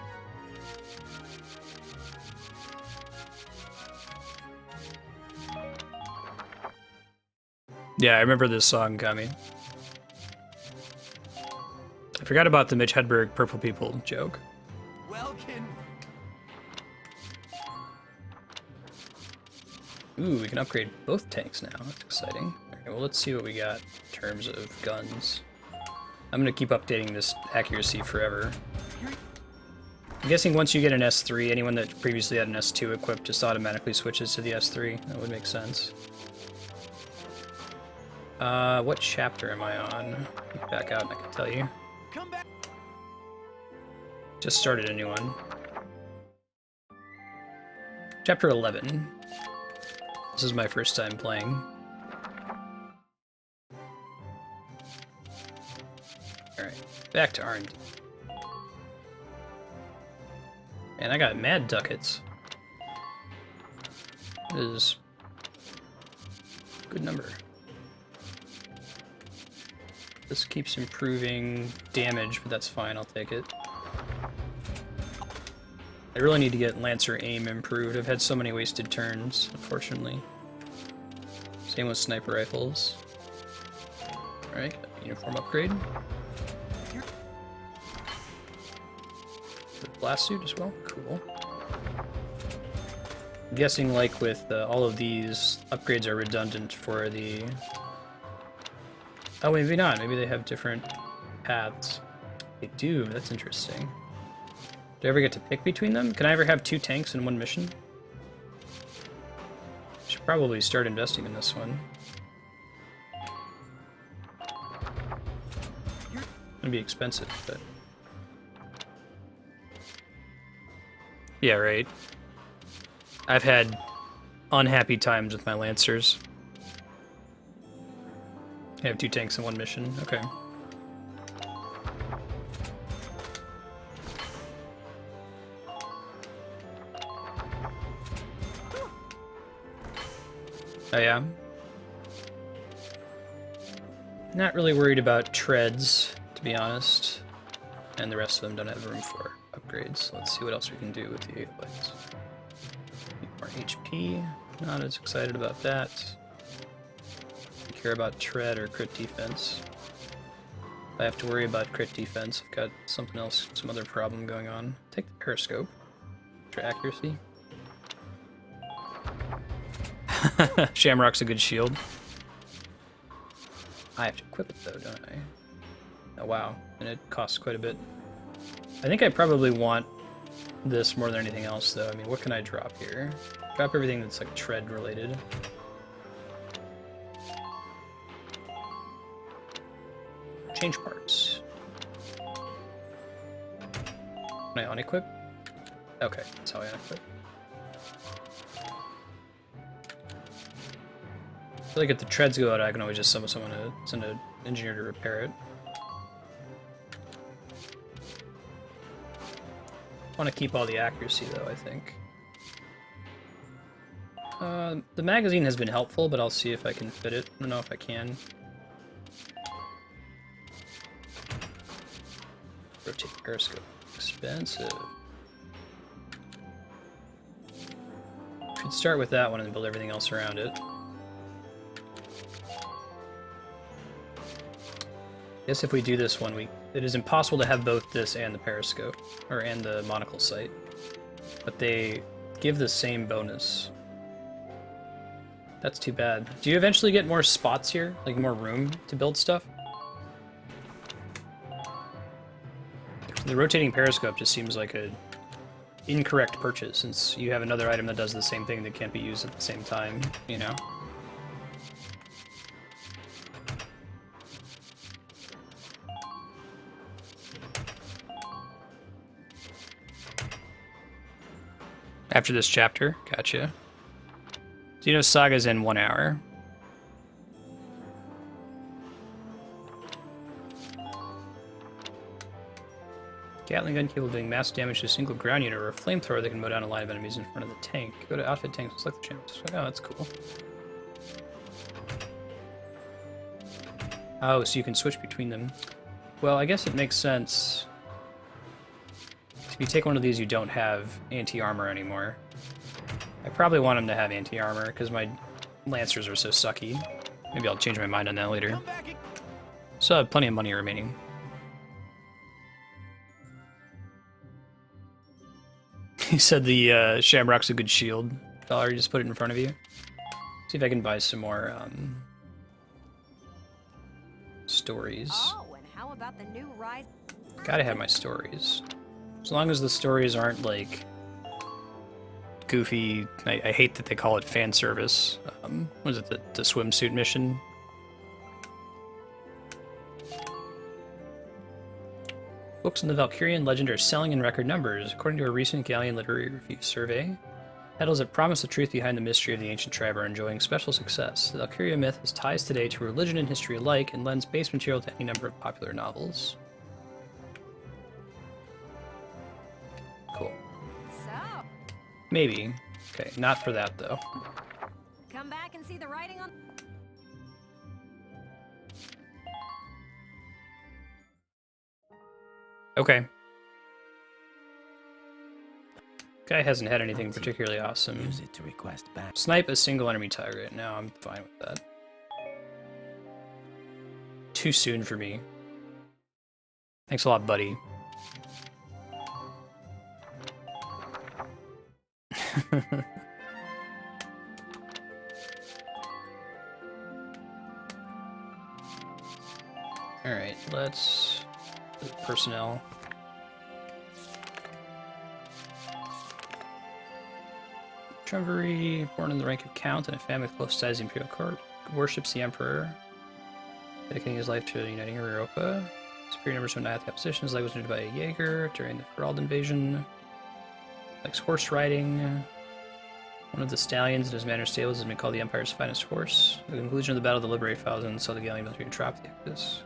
Yeah, I remember this song, Kami. I forgot about the Mitch Hedberg Purple People joke. Welkin. Ooh, we can upgrade both tanks now. That's exciting. Alright, well, let's see what we got in terms of guns. I'm going to keep updating this accuracy forever. I'm guessing once you get an S3, anyone that previously had an S2 equipped just automatically switches to the S3. That would make sense. What chapter am I on? Back out and I can tell you. Come back. Just started a new one. Chapter 11. This is my first time playing. Alright, back to R&D. And I got mad ducats. That is a good number. This keeps improving damage, but that's fine, I'll take it. I really need to get Lancer aim improved. I've had so many wasted turns, unfortunately. Same with sniper rifles. Alright, got a uniform upgrade. The blast suit as well, cool. I'm guessing like with all of these, upgrades are redundant for the Oh, maybe not. Maybe they have different paths. They do. That's interesting. Do I ever get to pick between them? Can I ever have 2 tanks in one mission? Should probably start investing in this one. It'd be expensive, but... Yeah, right. I've had unhappy times with my Lancers. I have 2 tanks in one mission. Okay. Oh yeah. Not really worried about treads, to be honest. And the rest of them don't have room for upgrades. Let's see what else we can do with the 8 lights. More HP. Not as excited about that. Don't care about tread or crit defense. If I have to worry about crit defense, I've got something else, some other problem going on. Take the periscope. Extra accuracy. Shamrock's a good shield. I have to equip it though, don't I? Oh wow, and it costs quite a bit. I think I probably want this more than anything else though. I mean, what can I drop here? Drop everything that's like tread related. Change parts. Can I unequip? Okay, that's how I unequip. I feel like if the treads go out, I can always just summon someone to send an engineer to repair it. I want to keep all the accuracy though, I think. The magazine has been helpful, but I'll see if I can fit it. I don't know if I can. Rotate periscope. Expensive. Should start with that one and build everything else around it. I guess if we do this one, it is impossible to have both this and the periscope, and the monocle sight. But they give the same bonus. That's too bad. Do you eventually get more spots here? Like more room to build stuff? The rotating periscope just seems like a incorrect purchase, since you have another item that does the same thing that can't be used at the same time, you know? After this chapter, gotcha. Xenos Saga's in 1 hour. Gatling gun capable of doing mass damage to a single ground unit, or a flamethrower that can mow down a line of enemies in front of the tank. Go to outfit tank, select the champion. Oh, that's cool. Oh, so you can switch between them. Well, I guess it makes sense. If you take one of these, you don't have anti-armor anymore. I probably want him to have anti-armor, because my Lancers are so sucky. Maybe I'll change my mind on that later. So I have plenty of money remaining. He said the Shamrock's a good shield. Dollar, you just put it in front of you. See if I can buy some more stories. Oh, and how about the new rise? Gotta have my stories. As long as the stories aren't like goofy. I hate that they call it fan service. Was it the swimsuit mission? Books in the Valkyrian legend are selling in record numbers, according to a recent Galleon Literary Review survey. Titles that promise the truth behind the mystery of the ancient tribe are enjoying special success. The Valkyria myth has ties today to religion and history alike, and lends base material to any number of popular novels. Cool. So, Maybe. Okay, not for that though. come back and see the writing on. Okay. Guy hasn't had anything particularly awesome. Use it to request back. Snipe a single enemy target. No, I'm fine with that. Too soon for me. Thanks a lot, buddy. Alright, let's... personnel. Trumpery, born in the rank of Count in a family with close ties to the Imperial Court, worships the Emperor, dedicating his life to uniting Europa. Superior numbers to annihilate the opposition. His leg was wounded by a Jaeger during the Peril invasion. Likes horse riding. One of the stallions in his manor stables has been called the Empire's finest horse. At the conclusion of the battle to liberate Fouzen, saw the Gallian military trap the Exodus.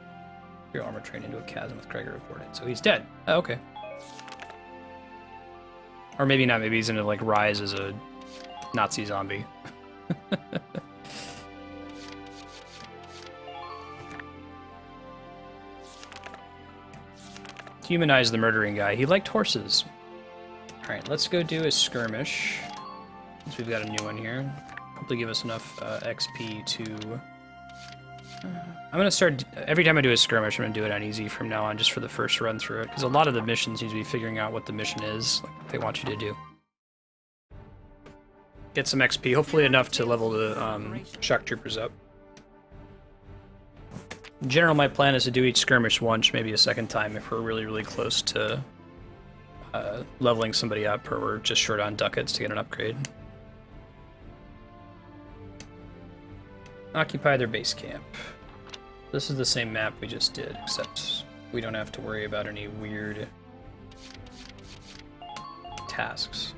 Your armor trained into a chasm with Gregor reported. So he's dead. Oh, okay. Or maybe not. Maybe he's gonna like rise as a Nazi zombie. Humanize the murdering guy. He liked horses. Alright, let's go do a skirmish. Since we've got a new one here. Hopefully give us enough XP to... I'm gonna start... Every time I do a skirmish, I'm gonna do it on easy from now on, just for the first run through it. Because a lot of the missions need to be figuring out what the mission is, like they want you to do. Get some XP, hopefully enough to level the shock troopers up. In general, my plan is to do each skirmish once, maybe a second time if we're really, really close to leveling somebody up, or we're just short on ducats to get an upgrade. Occupy their base camp. This is the same map we just did, except we don't have to worry about any weird tasks.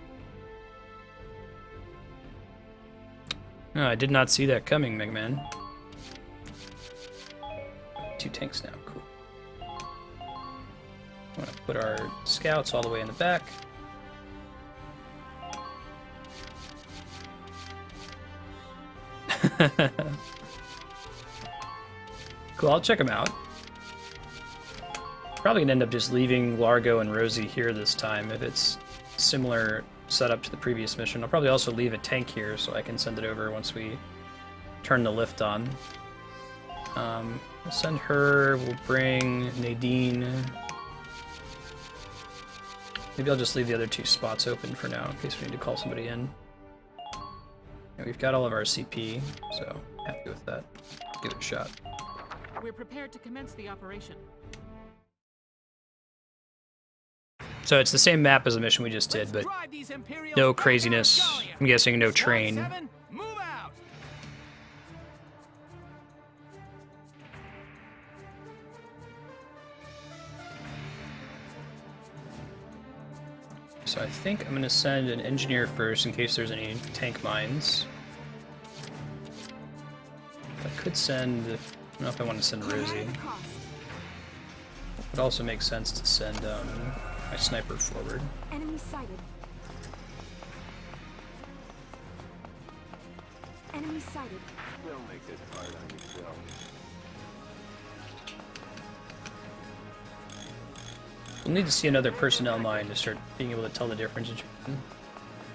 Oh, I did not see that coming, Mega Man. 2 tanks now, cool. I want to put our scouts all the way in the back. Cool, I'll check them out. Probably gonna end up just leaving Largo and Rosie here this time if it's similar setup to the previous mission. I'll probably also leave a tank here so I can send it over once we turn the lift on. We'll send her, we'll bring Nadine. Maybe I'll just leave the other 2 spots open for now in case we need to call somebody in. And we've got all of our CP, so happy with that. Give it a shot. We're prepared to commence the operation. So it's the same map as the mission we just did, but no craziness. I'm guessing no train. So I think I'm going to send an engineer first in case there's any tank mines. I could send... I don't know if I want to send Rosie. It also makes sense to send my sniper forward. Enemy sighted. Enemy sighted. Don't make this hard on yourself. We'll need to see another personnel mine to start being able to tell the difference between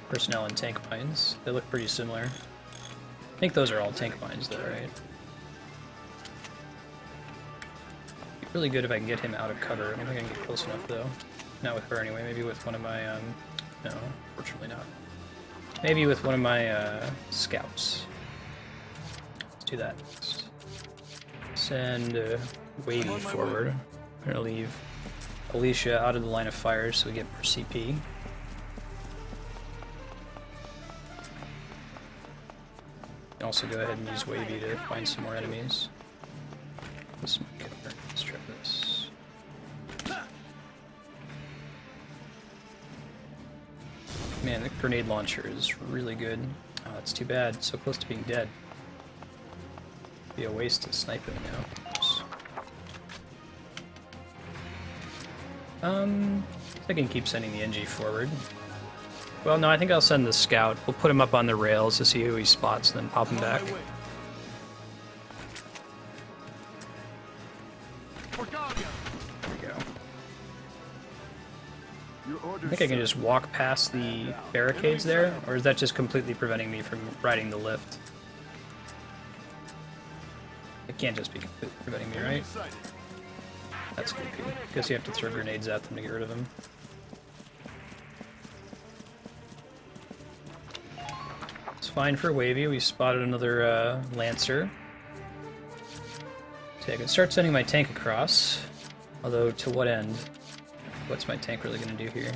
personnel and tank mines. They look pretty similar. I think those are all tank mines though, right? Be really good if I can get him out of cover. I don't think I can get close enough though. Not with her anyway, maybe with one of my, no, fortunately not. Maybe with one of my, scouts. Let's do that next. Send, Wavy forward. I'm gonna leave Alicia out of the line of fire so we get more CP. Also go ahead and use Wavy to find some more enemies. Let's try this. Man, the grenade launcher is really good. Oh, it's too bad. So close to being dead. Be a waste to snipe him now. Oops. I can keep sending the NG forward. Well, no, I think I'll send the scout. We'll put him up on the rails to see who he spots, and then pop him back. There we go. I think I can just walk past the barricades there, or is that just completely preventing me from riding the lift? It can't just be completely preventing me, right? That's goofy. Guess you have to throw grenades at them to get rid of them. It's fine for Wavy. We spotted another Lancer. So I can start sending my tank across. Although, to what end? What's my tank really going to do here?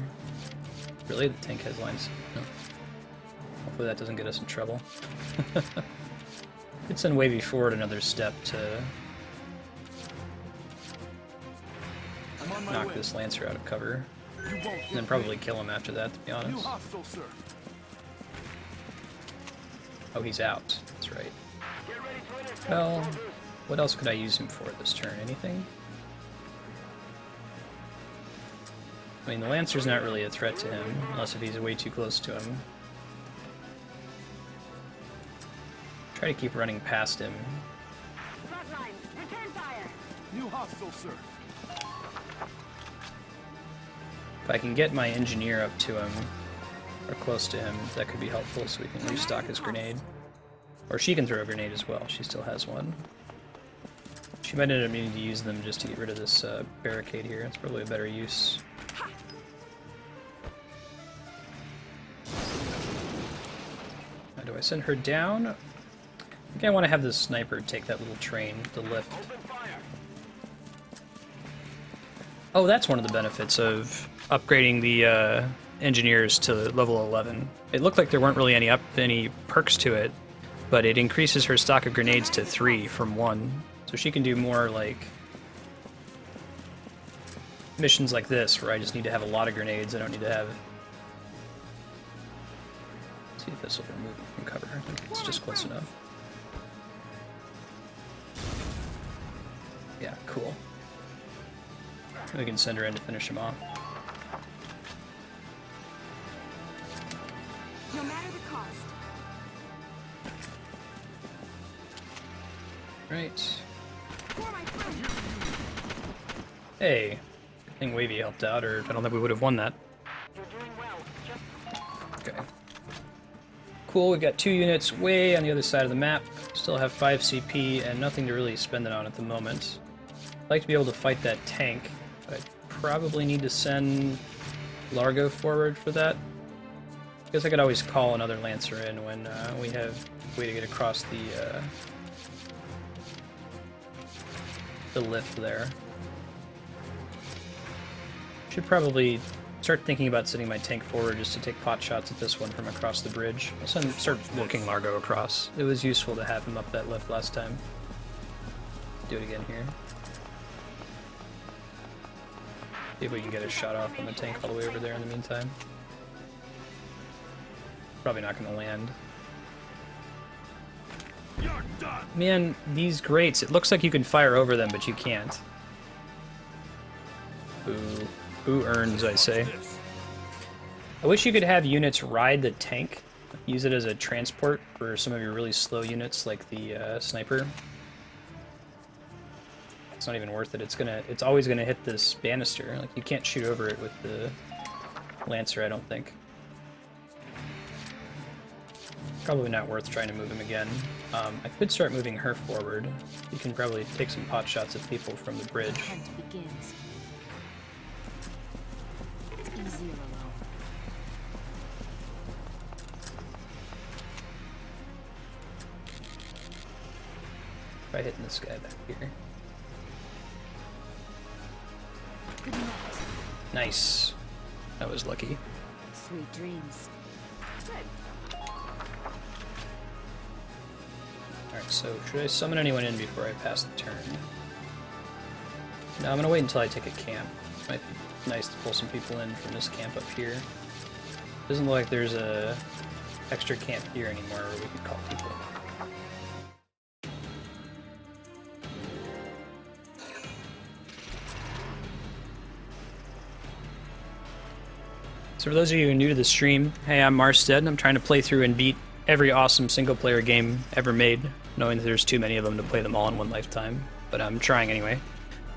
Really? The tank has lines? No. Hopefully that doesn't get us in trouble. Could send Wavy forward another step to knock this Lancer out of cover. And then probably kill him after that, to be honest. Oh, he's out. That's right. Well, what else could I use him for this turn? Anything? I mean, the Lancer's not really a threat to him, unless if he's way too close to him. Try to keep running past him. Frontline, return fire. New hostile, sir. If I can get my engineer up to him, or close to him, that could be helpful so we can restock his grenade. Or she can throw a grenade as well, she still has one. She might end up needing to use them just to get rid of this barricade here. It's probably a better use. Now, do I send her down? I think I want to have the sniper take that little train, the lift. Oh, that's one of the benefits of upgrading the engineers to level 11. It looked like there weren't really any perks to it, but it increases her stock of grenades to 3 from 1. So she can do more like missions like this, where I just need to have a lot of grenades. I don't need to have... Let's see if this will remove him from cover. I think it's just close enough. Yeah, cool. We can send her in to finish him off. No matter the cost. Right. Hey, good thing Wavy helped out, or I don't think we would have won that. You're doing well. Okay. Cool, we've got 2 units way on the other side of the map. Still have 5 CP and nothing to really spend it on at the moment. I'd like to be able to fight that tank, but I probably need to send Largo forward for that. I guess I could always call another Lancer in when we have a way to get across the lift there. Should probably start thinking about sending my tank forward just to take pot shots at this one from across the bridge. I'll start working Largo across. It was useful to have him up that lift last time. Do it again here. See if we can get a shot off on the tank all the way over there in the meantime. Probably not going to land. Man, these grates, it looks like you can fire over them, but you can't. Boo. Who earns, I say. I wish you could have units ride the tank. Use it as a transport for some of your really slow units, like the sniper. It's not even worth it. It's always gonna hit this banister. Like, you can't shoot over it with the Lancer, I don't think. Probably not worth trying to move him again. I could start moving her forward. You can probably take some pot shots at people from the bridge. It's easier alone. Try hitting this guy back here. Good night. Nice. That was lucky. Sweet dreams. Alright, so should I summon anyone in before I pass the turn? No, I'm gonna wait until I take a camp. Might be nice to pull some people in from this camp up here. Doesn't look like there's a extra camp here anymore where we could call people. So for those of you who are new to the stream, hey, I'm Marstead, and I'm trying to play through and beat every awesome single-player game ever made, knowing that there's too many of them to play them all in one lifetime, but I'm trying anyway.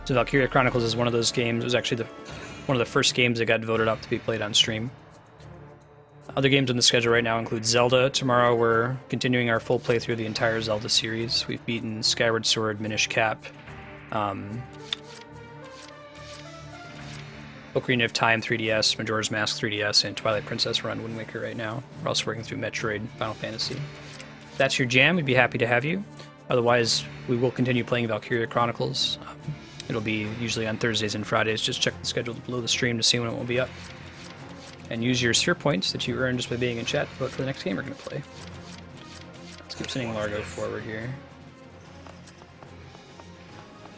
So Valkyria Chronicles is one of those games. It was actually one of the first games that got voted up to be played on stream. Other games on the schedule right now include Zelda. Tomorrow we're continuing our full playthrough of the entire Zelda series. We've beaten Skyward Sword, Minish Cap, Ocarina of Time 3DS, Majora's Mask 3DS, and Twilight Princess Run Wind Waker right now. We're also working through Metroid, Final Fantasy. If that's your jam, we'd be happy to have you. Otherwise, we will continue playing Valkyria Chronicles. It'll be usually on Thursdays and Fridays. Just check the schedule below the stream to see when it will be up. And use your sphere points that you earn just by being in chat to vote for the next game we're going to play. Let's keep sending Largo forward here.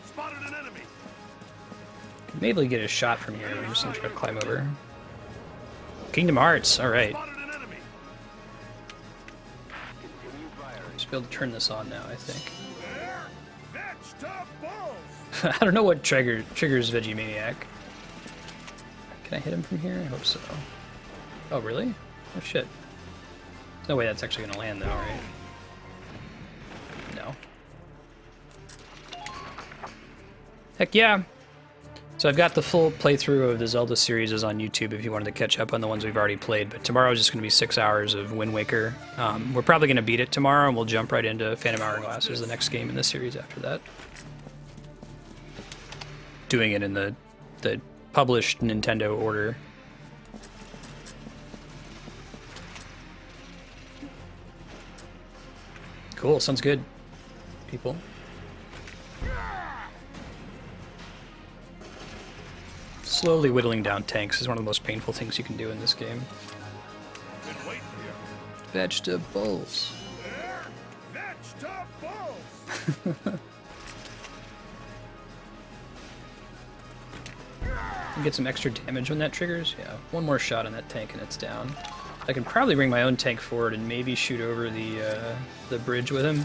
Spotted an enemy. Maybe get a shot from here. We're just going to try to climb over. Kingdom Hearts, alright. Spotted an enemy. Just be able to turn this on now, I think. Fetch top balls. I don't know what triggers Veggie Maniac. Can I hit him from here? I hope so. Oh, really? Oh, shit. There's no way that's actually going to land, though, right? No. Heck yeah! So I've got the full playthrough of the Zelda series is on YouTube if you wanted to catch up on the ones we've already played, but tomorrow is just going to be 6 hours of Wind Waker. We're probably going to beat it tomorrow, and we'll jump right into Phantom Hourglass as the next game in the series after that. Doing it in the published Nintendo order. Cool, sounds good, people. Slowly whittling down tanks is one of the most painful things you can do in this game. Been waiting here. Vegetables. Vegetables. Get some extra damage when that triggers. Yeah, one more shot on that tank and it's down. I can probably bring my own tank forward and maybe shoot over the bridge with him.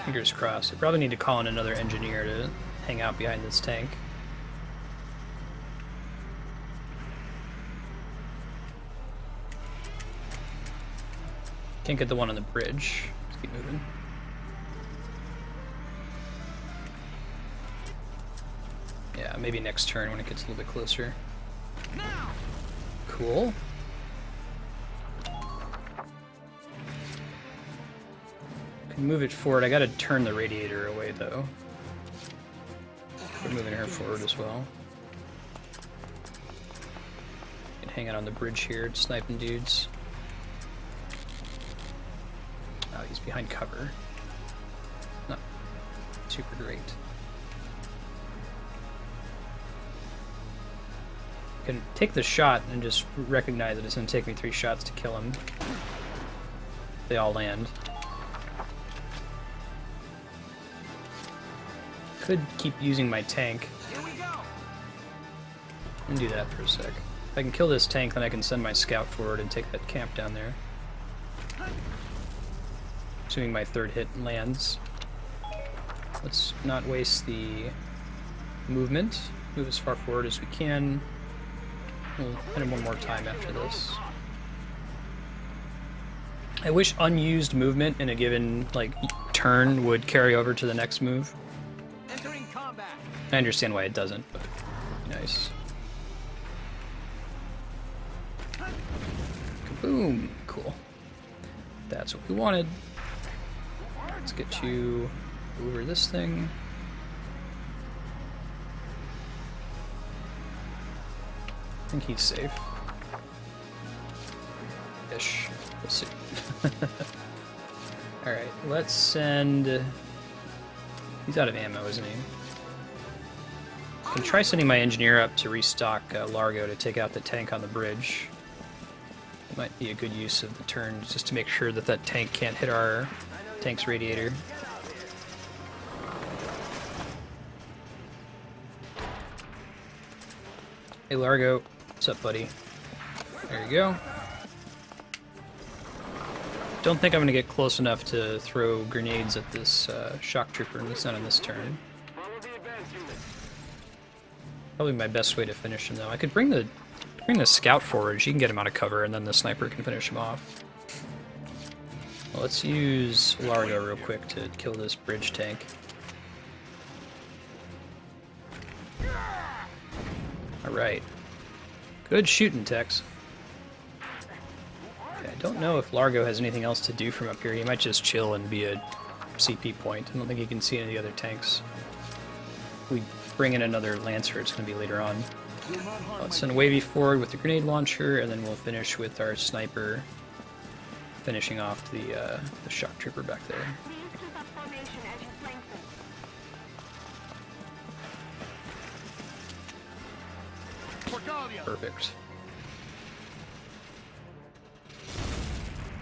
Fingers crossed. I probably need to call in another engineer to hang out behind this tank. Can't get the one on the bridge. Let's keep moving. Yeah, maybe next turn when it gets a little bit closer. Cool. Can move it forward. I gotta turn the radiator away though. We're moving her forward as well. Can hang out on the bridge here, sniping dudes. Oh, he's behind cover. Not super great. Can take the shot and just recognize that it's going to take me 3 shots to kill him. They all land. Could keep using my tank. And do that for a sec. If I can kill this tank, then I can send my scout forward and take that camp down there. Assuming my 3rd hit lands. Let's not waste the movement. Move as far forward as we can. We'll hit him one more time after this. I wish unused movement in a given turn would carry over to the next move. Entering combat. I understand why it doesn't, but nice. Kaboom! Cool. That's what we wanted. Let's get you over this thing. I think he's safe. Ish. We'll see. Alright, let's send... He's out of ammo, isn't he? I can try sending my engineer up to restock Largo to take out the tank on the bridge. It might be a good use of the turn just to make sure that that tank can't hit our tank's radiator. Hey Largo, what's up, buddy? There you go. Don't think I'm going to get close enough to throw grenades at this shock trooper, at least not on this turn. Probably my best way to finish him, though. I could bring the scout forward. She can get him out of cover, and then the sniper can finish him off. Well, let's use Largo real quick to kill this bridge tank. Alright. Good shooting, Tex. Okay, I don't know if Largo has anything else to do from up here. He might just chill and be a CP point. I don't think he can see any of the other tanks. If we bring in another Lancer, it's going to be later on. Let's send Wavy forward with the grenade launcher, and then we'll finish with our sniper finishing off the shock trooper back there. Please keep up formation as you flank them. Perfect.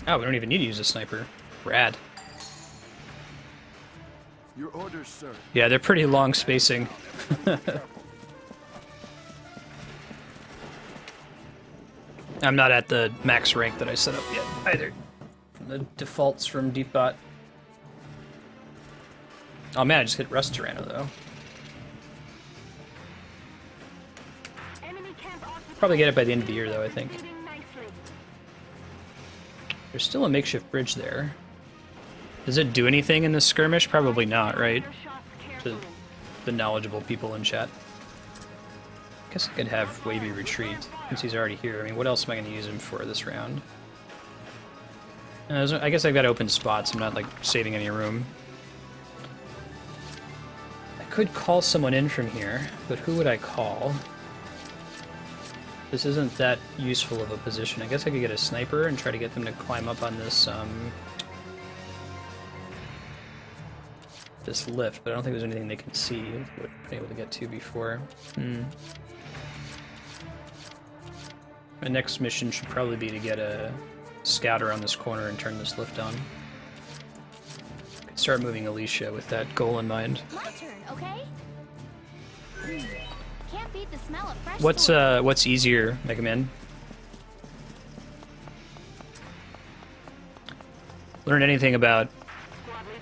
Oh, we don't even need to use a sniper. Rad. Your orders, sir. Yeah, they're pretty long spacing. I'm not at the max rank that I set up yet, either. The defaults from Deepbot. Oh man, I just hit Rust Tyranno, though. Enemy camp occupied. Probably get it by the end of the year, though, I think. Proceeding nicely. There's still a makeshift bridge there. Does it do anything in this skirmish? Probably not, right? Your shots To carefully. the knowledgeable people in chat. Guess I could have Wavy retreat, since he's already here. I mean, what else am I going to use him for this round? I guess I've got open spots. I'm not, like, saving any room. I could call someone in from here, but who would I call? This isn't that useful of a position. I guess I could get a sniper and try to get them to climb up on this, this lift, but I don't think there's anything they can see. Would be able to get to before. My next mission should probably be to get a scout around this corner and turn this lift on. Could start moving Alicia with that goal in mind. My turn, okay? Can't beat the smell of fresh What's easier, Mega Man? Learn anything about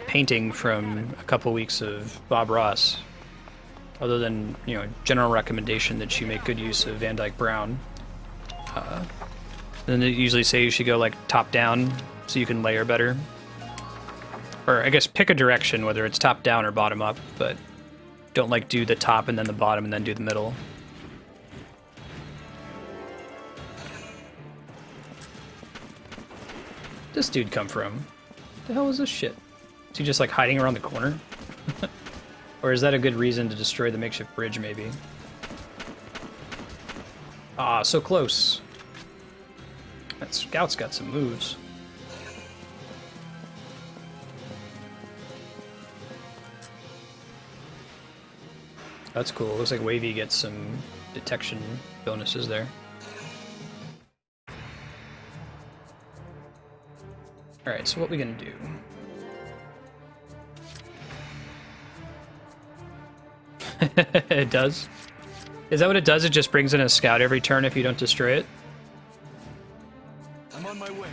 painting from a couple weeks of Bob Ross, other than, you know, general recommendation that you make good use of Van Dyke Brown. Then they usually say you should go like top down so you can layer better. Or I guess pick a direction, whether it's top down or bottom up, but don't like do the top and then the bottom and then do the middle. Where'd this dude come from? What the hell is this shit? Is he just like hiding around the corner? Or is that a good reason to destroy the makeshift bridge, maybe? Ah, so close. That scout's got some moves. That's cool. Looks like Wavy gets some detection bonuses there. Alright, so what we gonna do? It does? Is that what it does? It just brings in a scout every turn if you don't destroy it? I'm on my way.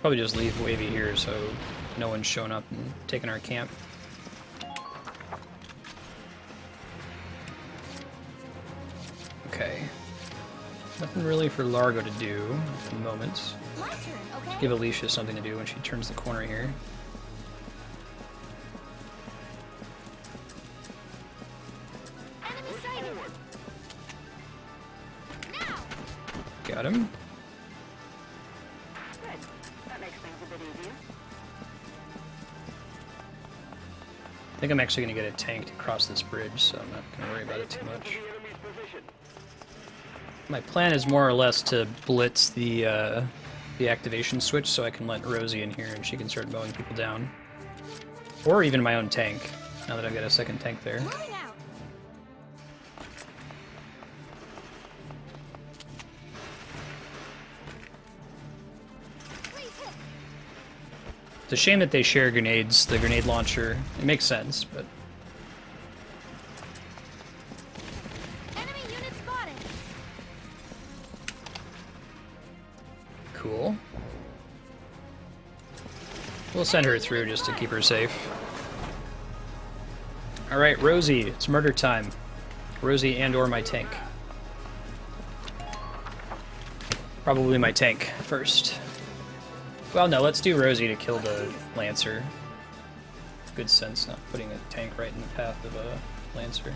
Probably just leave Wavy here so no one's showing up and taking our camp. Okay. Nothing really for Largo to do at the moment. My turn, okay? Give Alicia something to do when she turns the corner here. Enemy sighted. Now. Got him. Good. That makes things a bit easier. I think I'm actually going to get a tank to cross this bridge, so I'm not going to worry about it too much. My plan is more or less to blitz the activation switch so I can let Rosie in here and she can start mowing people down. Or even my own tank, now that I've got a second tank there. Moving out. Please hit. It's a shame that they share grenades, the grenade launcher. It makes sense, but... Enemy unit spotted. Cool. We'll send her through just to keep her safe. Alright, Rosie, it's murder time. Rosie and or my tank. Probably my tank first. Well, no, let's do Rosie to kill the Lancer. Good sense not putting a tank right in the path of a Lancer.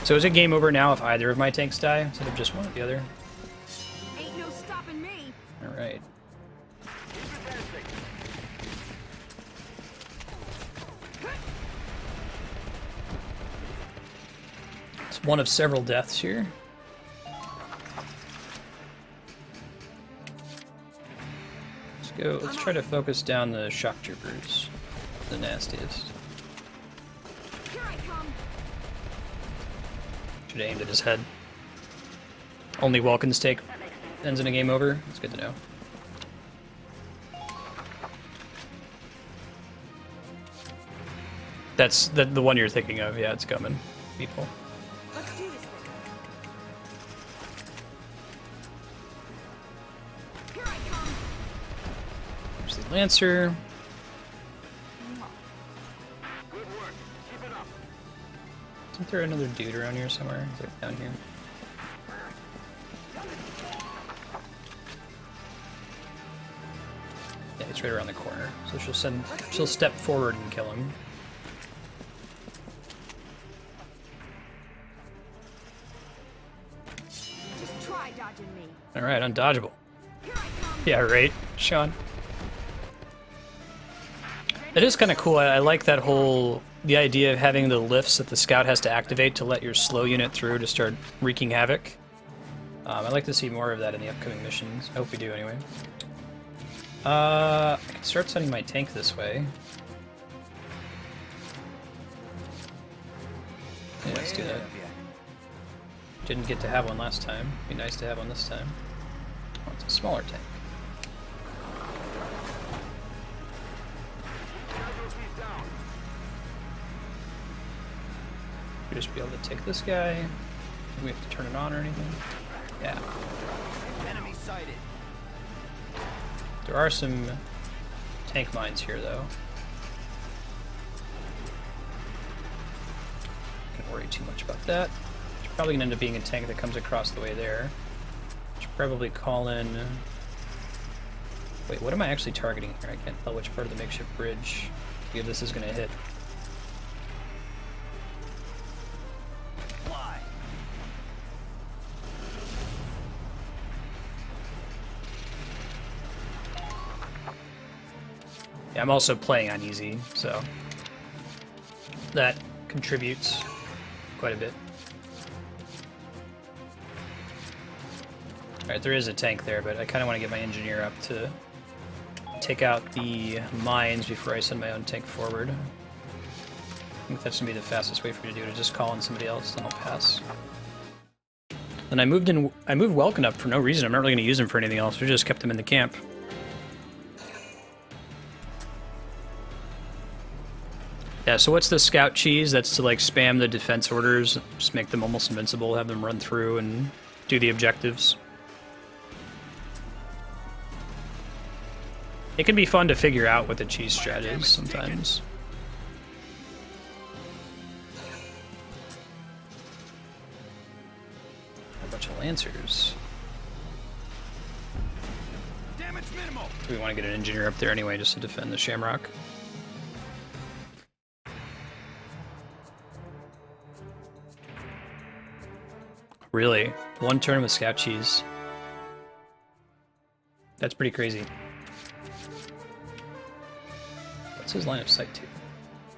So is it game over now if either of my tanks die, instead of just one or the other? Ain't no stopping me. Alright. One of several deaths here. Let's go. Let's try to focus down the shock troopers, the nastiest. Here I come. Should have aimed at his head. Only Welkin's take ends in a game over. That's good to know. That's the one you're thinking of. Yeah, it's coming, people. Let's do this thing. Here I come. There's the Lancer. Good work. Keep it up. Isn't there another dude around here somewhere? Is it down here? Yeah, he's right around the corner. So she'll step forward and kill him. Just try dodging me. Alright, undodgeable. Here I come. Yeah, right, Sean. It is kind of cool. I like that the idea of having the lifts that the scout has to activate to let your slow unit through to start wreaking havoc. I'd like to see more of that in the upcoming missions. I hope we do anyway. I can start sending my tank this way. Yeah, let's do that. Didn't get to have one last time. Be nice to have one this time. Oh, it's a smaller tank. We just be able to take this guy. Do we have to turn it on or anything? Yeah. Enemy sighted. There are some tank mines here, though. Can't worry too much about that. It's probably gonna end up being a tank that comes across the way there. Should probably call in. Wait, what am I actually targeting here? I can't tell which part of the makeshift bridge this is gonna hit. Yeah, I'm also playing on easy, so that contributes quite a bit. Alright, there is a tank there, but I kind of want to get my engineer up to take out the mines before I send my own tank forward. I think that's going to be the fastest way for me to do it, just call in somebody else, then I'll pass. And I moved Welkin up for no reason. I'm not really going to use him for anything else. We just kept him in the camp. Yeah, so what's the scout cheese? That's to like spam the defense orders, just make them almost invincible, have them run through and do the objectives. It can be fun to figure out what the cheese strat is sometimes. A bunch of Lancers. Damage minimal. We want to get an engineer up there anyway just to defend the Shamrock. Really? One turn with scout cheese. That's pretty crazy. What's his line of sight to?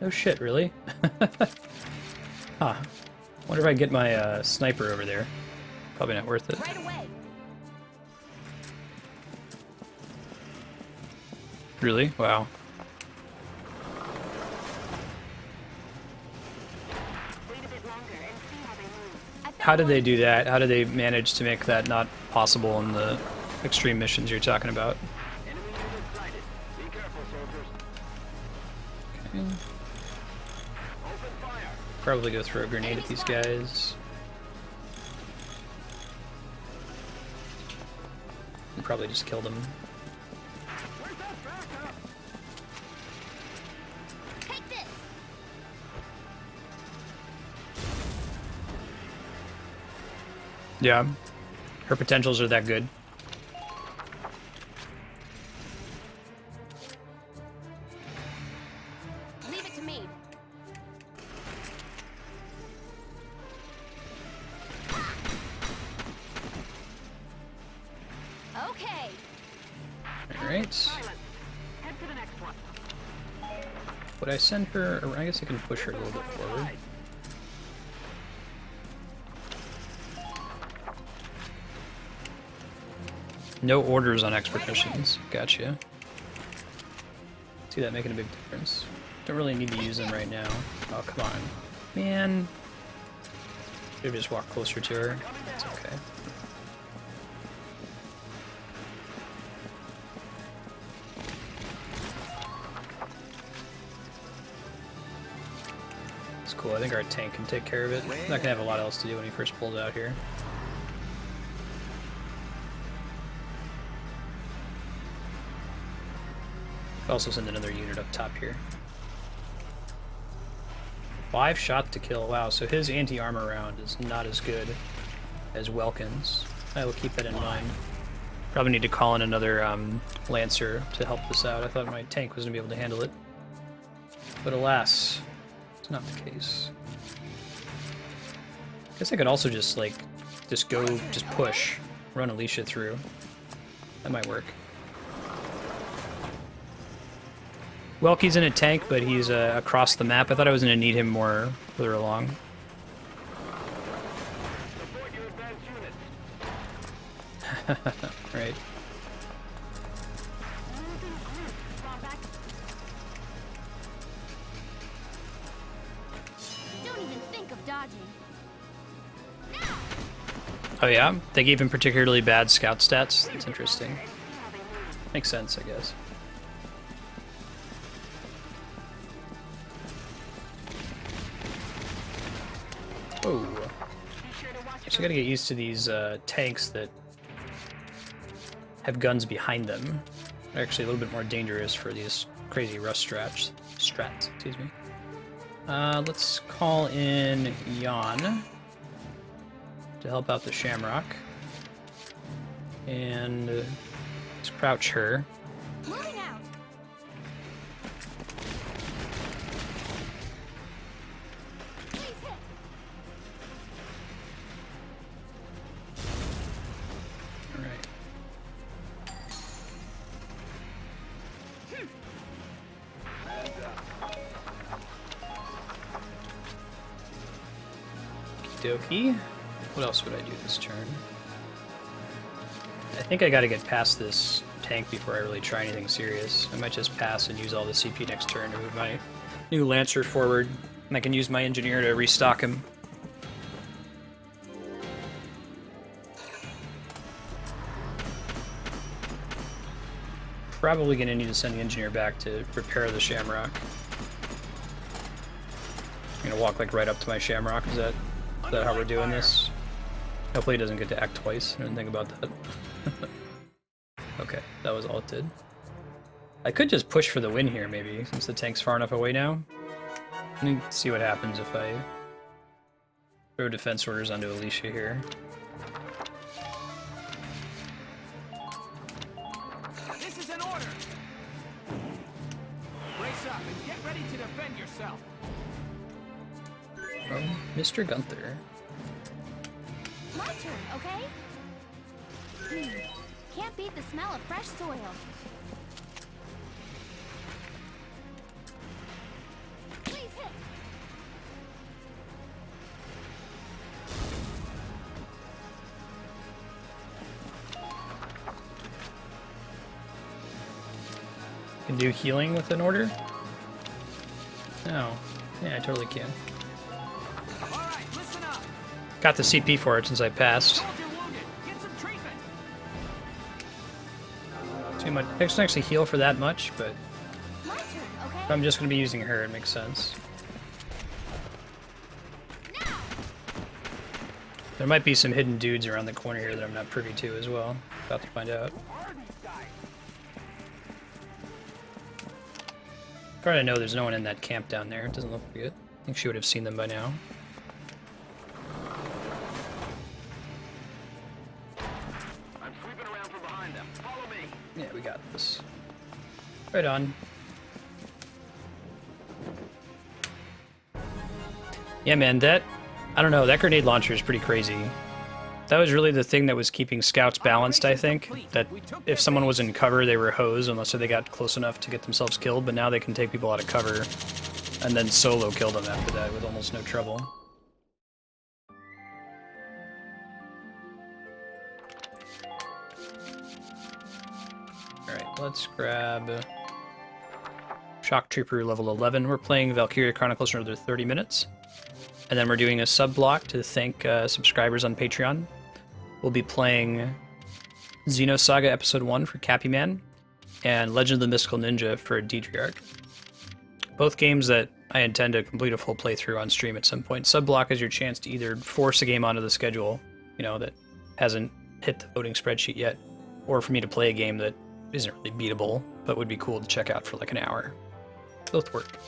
No shit, really? Huh. Wonder if I can get my sniper over there. Probably not worth it. Right away. Really? Wow. Wait a bit longer and see how they move. How did they do that? How did they manage to make that not possible in the extreme missions you're talking about? Enemy unit sighted. Be careful, soldiers. Okay. Open fire. Probably go throw a grenade at these guys. And probably just kill them. Where's that backup? Take this! Yeah. Her potentials are that good. Leave it to me. Okay. Alright. Silence. Head to the next one. Would I send her, or I guess I can push her a little bit forward. No orders on expert missions. Gotcha. See that making a big difference. Don't really need to use them right now. Oh, come on. Man. Should have just walked closer to her. It's okay. It's cool. I think our tank can take care of it. Not gonna have a lot else to do when he first pulls out here. Could also send another unit up top here. 5 shot to kill. Wow, so his anti-armor round is not as good as Welkin's. I will keep that in mind. Probably need to call in another Lancer to help this out. I thought my tank was going to be able to handle it. But alas, it's not the case. I guess I could also just, like, just push, run Alicia through. That might work. Welky's in a tank, but he's across the map. I thought I was going to need him more further along. Right. Don't even think of dodging. Oh yeah? They gave him particularly bad scout stats? That's interesting. Makes sense, I guess. Oh. So I gotta get used to these tanks that have guns behind them. They're actually a little bit more dangerous for these crazy rust strats, excuse me. Let's call in Jan to help out the Shamrock. And let's crouch her. Moving out. Please hit. Alright. Okie dokie. What else would I do this turn? I think I gotta get past this tank before I really try anything serious. I might just pass and use all the CP next turn to move my new Lancer forward. And I can use my engineer to restock him. Probably gonna need to send the engineer back to repair the Shamrock. I'm gonna walk like right up to my Shamrock. Is that how we're doing this? Hopefully he doesn't get to act twice. I didn't think about that. Okay, that was all it did. I could just push for the win here, maybe, since the tank's far enough away now. Let me see what happens if I throw defense orders onto Alicia here. This is an order! Brace up and get ready to defend yourself. Oh, Mr. Gunther. My turn, okay? Can't beat the smell of fresh soil. Please hit. Can do healing with an order? No. Yeah, I totally can. All right, listen up. Got the CP for it since I passed. Soldier wounded. Get some treatment. Too much. It doesn't actually heal for that much, but My turn, okay? if I'm just going to be using her, it makes sense. Now. There might be some hidden dudes around the corner here that I'm not privy to as well. About to find out. As far as I know, there's no one in that camp down there. It doesn't look good. I think she would have seen them by now. I'm sweeping around from behind them. Follow me. Yeah, we got this. Right on. Yeah, man, I don't know, that grenade launcher is pretty crazy. That was really the thing that was keeping scouts balanced, I think. That if someone was in cover, they were hosed unless they got close enough to get themselves killed, but now they can take people out of cover and then solo kill them after that with almost no trouble. let's grab Shock Trooper level 11. We're playing Valkyria Chronicles for another 30 minutes. And then we're doing a sub-block to thank subscribers on Patreon. We'll be playing Xenosaga Episode 1 for Cappy Man and Legend of the Mystical Ninja for Deidriarch. Both games that I intend to complete a full playthrough on stream at some point. Sub-block is your chance to either force a game onto the schedule, you know, that hasn't hit the voting spreadsheet yet, or for me to play a game that isn't really beatable, but would be cool to check out for like an hour. Both work.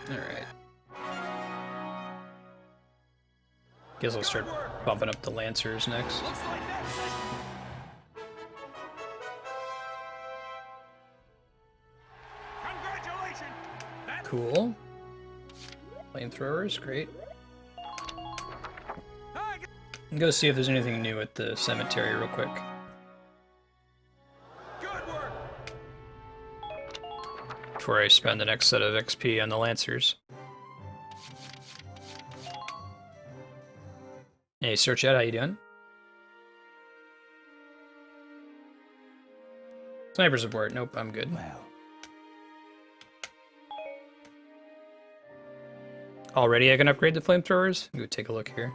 Alright. Guess I'll start bumping up the Lancers next. Cool. Flamethrowers, great. I'm gonna see if there's anything new at the cemetery real quick. Before I spend the next set of XP on the Lancers. Hey, Search Ed, how you doing? Sniper support, nope, I'm good. Already I can upgrade the flamethrowers? Go take a look here.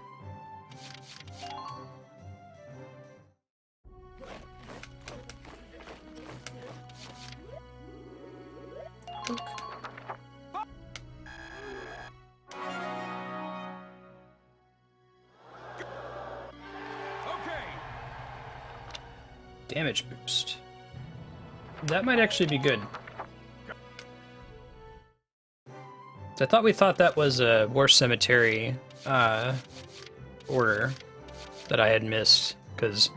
Damage boost. That might actually be good. I thought we thought that was a War Cemetery order that I had missed because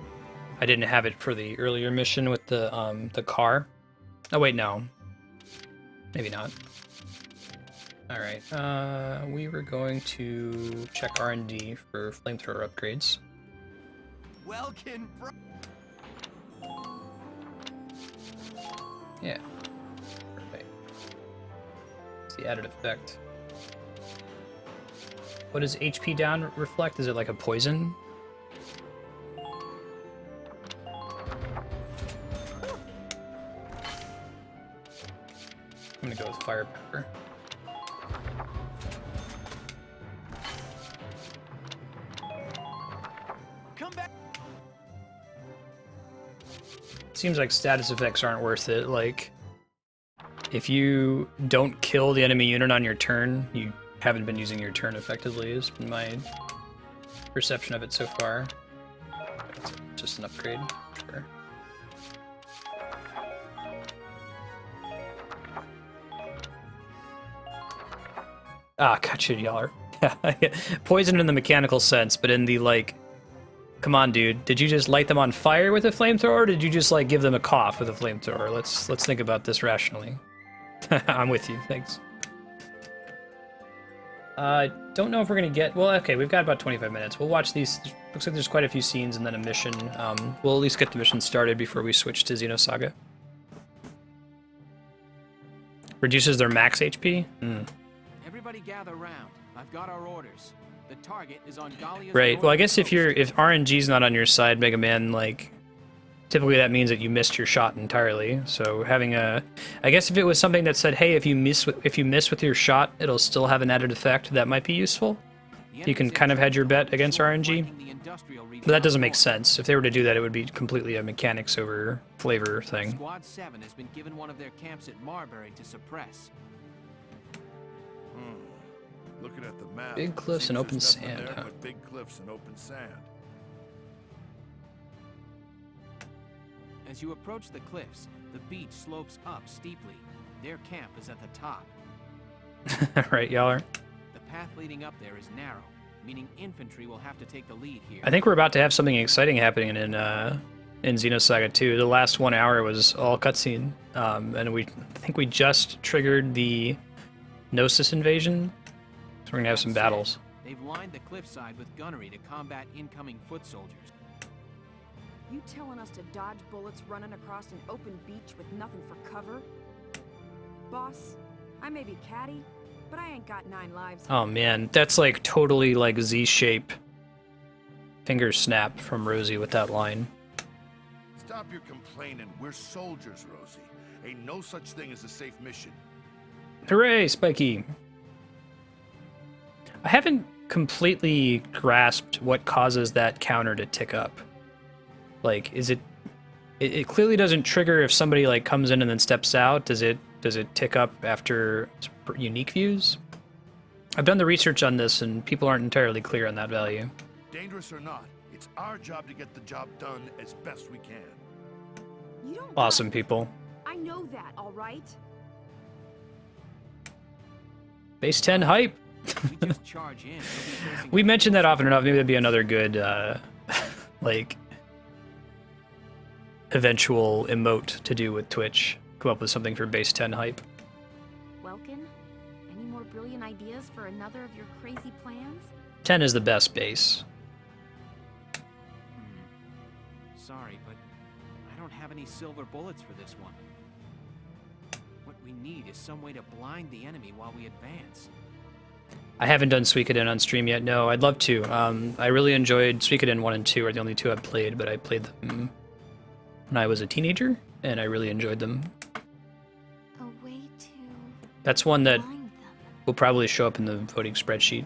I didn't have it for the earlier mission with the car. Oh wait, no, maybe not. All right, we were going to check R&D for flamethrower upgrades. Welkin, bro. Yeah. Perfect. It's the added effect. What does HP down reflect? Is it like a poison? I'm gonna go with firepower. Come back. Seems like status effects aren't worth it. Like, if you don't kill the enemy unit on your turn, you haven't been using your turn effectively, has been my perception of it so far. It's just an upgrade, sure. Ah, gotcha, y'all are. Poison in the mechanical sense, but in the, like, come on, dude, did you just light them on fire with a flamethrower, or did you just, like, give them a cough with a flamethrower? Let's think about this rationally. I'm with you, thanks. Don't know if we're gonna get... Well, okay, we've got about 25 minutes. We'll watch these... Looks like there's quite a few scenes and then a mission. We'll at least get the mission started before we switch to Xenosaga. Reduces their max HP? Everybody gather round. I've got our orders. The target is on Dahlia's... Right, well, I guess if RNG's not on your side, Mega Man, like... Typically that means that you missed your shot entirely. So having a... I guess if it was something that said, hey, if you miss with your shot, it'll still have an added effect, that might be useful. You can kind of hedge your bet against RNG. But that doesn't make sense. If they were to do that, it would be completely a mechanics over flavor thing. Squad 7 has been given one of their camps at Marberry to suppress. Looking at the map, Big cliffs and seems open there's nothing sand, there huh? but big cliffs and open sand. As you approach the cliffs, the beach slopes up steeply. Their camp is at the top. Right, y'all are. The path leading up there is narrow, meaning infantry will have to take the lead here. I think we're about to have something exciting happening in Xenosaga 2. The last 1 hour was all cutscene, and I think we just triggered the Gnosis invasion, so we're gonna have some battles. They've lined the cliffside with gunnery to combat incoming foot soldiers. You telling us to dodge bullets running across an open beach with nothing for cover? Boss, I may be catty, but I ain't got 9 lives. Oh man, that's like totally like Z-shape finger snap from Rosie with that line. Stop your complaining. We're soldiers, Rosie. Ain't no such thing as a safe mission. Hooray, Spiky! I haven't completely grasped what causes that counter to tick up. Like, is it clearly doesn't trigger if somebody like comes in and then steps out. Does it tick up after unique views? I've done the research on this and people aren't entirely clear on that value. Dangerous or not, it's our job to get the job done as best we can. You don't Awesome people. I know that, all right? Base 10 hype. We just charge in. We'll be facing We mentioned that often enough. Maybe that'd be another good like eventual emote to do with Twitch. Come up with something for base 10 hype. Welkin, any more brilliant ideas for another of your crazy plans? 10 is the best base. Sorry, but I don't have any silver bullets for this one. What we need is some way to blind the enemy while we advance. I haven't done Suikoden on stream yet. No, I'd love to. I really enjoyed Suikoden 1 and 2 are the only 2 I've played, but I played them when I was a teenager, and I really enjoyed them. A way to That's one that blind them. will probably show up in the voting spreadsheet.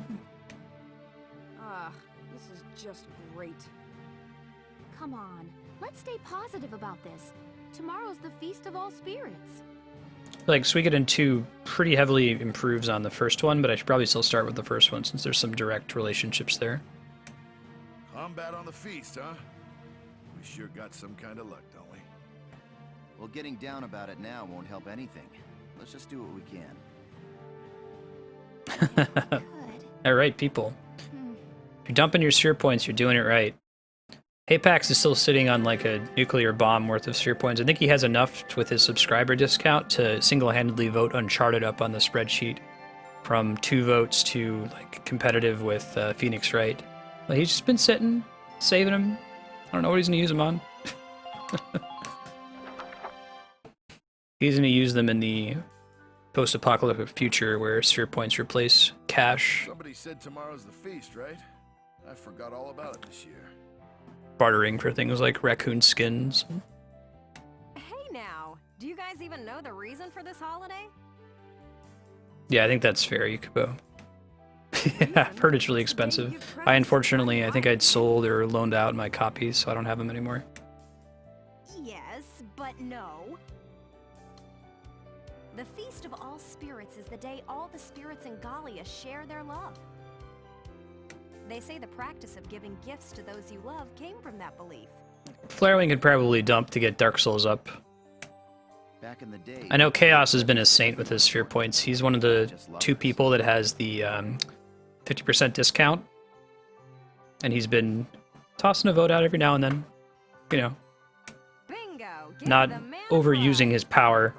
This is just great. Come on, let's stay positive about this. Tomorrow's the Feast of All Spirits. Like, Suikoden 2 pretty heavily improves on the first one, but I should probably still start with the first one since there's some direct relationships there. Combat on the feast, huh? We sure got some kind of luck, don't we? Well, getting down about it now won't help anything. Let's just do what we can. Good. Alright, people. If you're dumping your sphere points, you're doing it right. Apex is still sitting on like a nuclear bomb worth of sphere points. I think he has enough with his subscriber discount to single-handedly vote Uncharted up on the spreadsheet from 2 votes to like competitive with Phoenix Wright. Well, he's just been sitting, saving him. I don't know what he's gonna use them on. He's gonna use them in the post-apocalyptic future where sphere points replace cash. Somebody said tomorrow's the feast, right? I forgot all about it this year. Bartering for things like raccoon skins. Hey now, do you guys even know the reason for this holiday? Yeah, I think that's fair, Yukubo. Yeah, I've heard it's really expensive. I unfortunately, I think I'd sold or loaned out my copies, so I don't have them anymore. Yes, but no. The Feast of All Spirits is the day all the spirits in Gallia share their love. They say the practice of giving gifts to those you love came from that belief. Flarewing could probably dump to get Dark Souls up. Back in the day, I know Chaos has been a saint with his sphere points. He's one of the 2 people that has the 50% discount. And he's been tossing a vote out every now and then. You know, Bingo! Give not the man overusing a his power.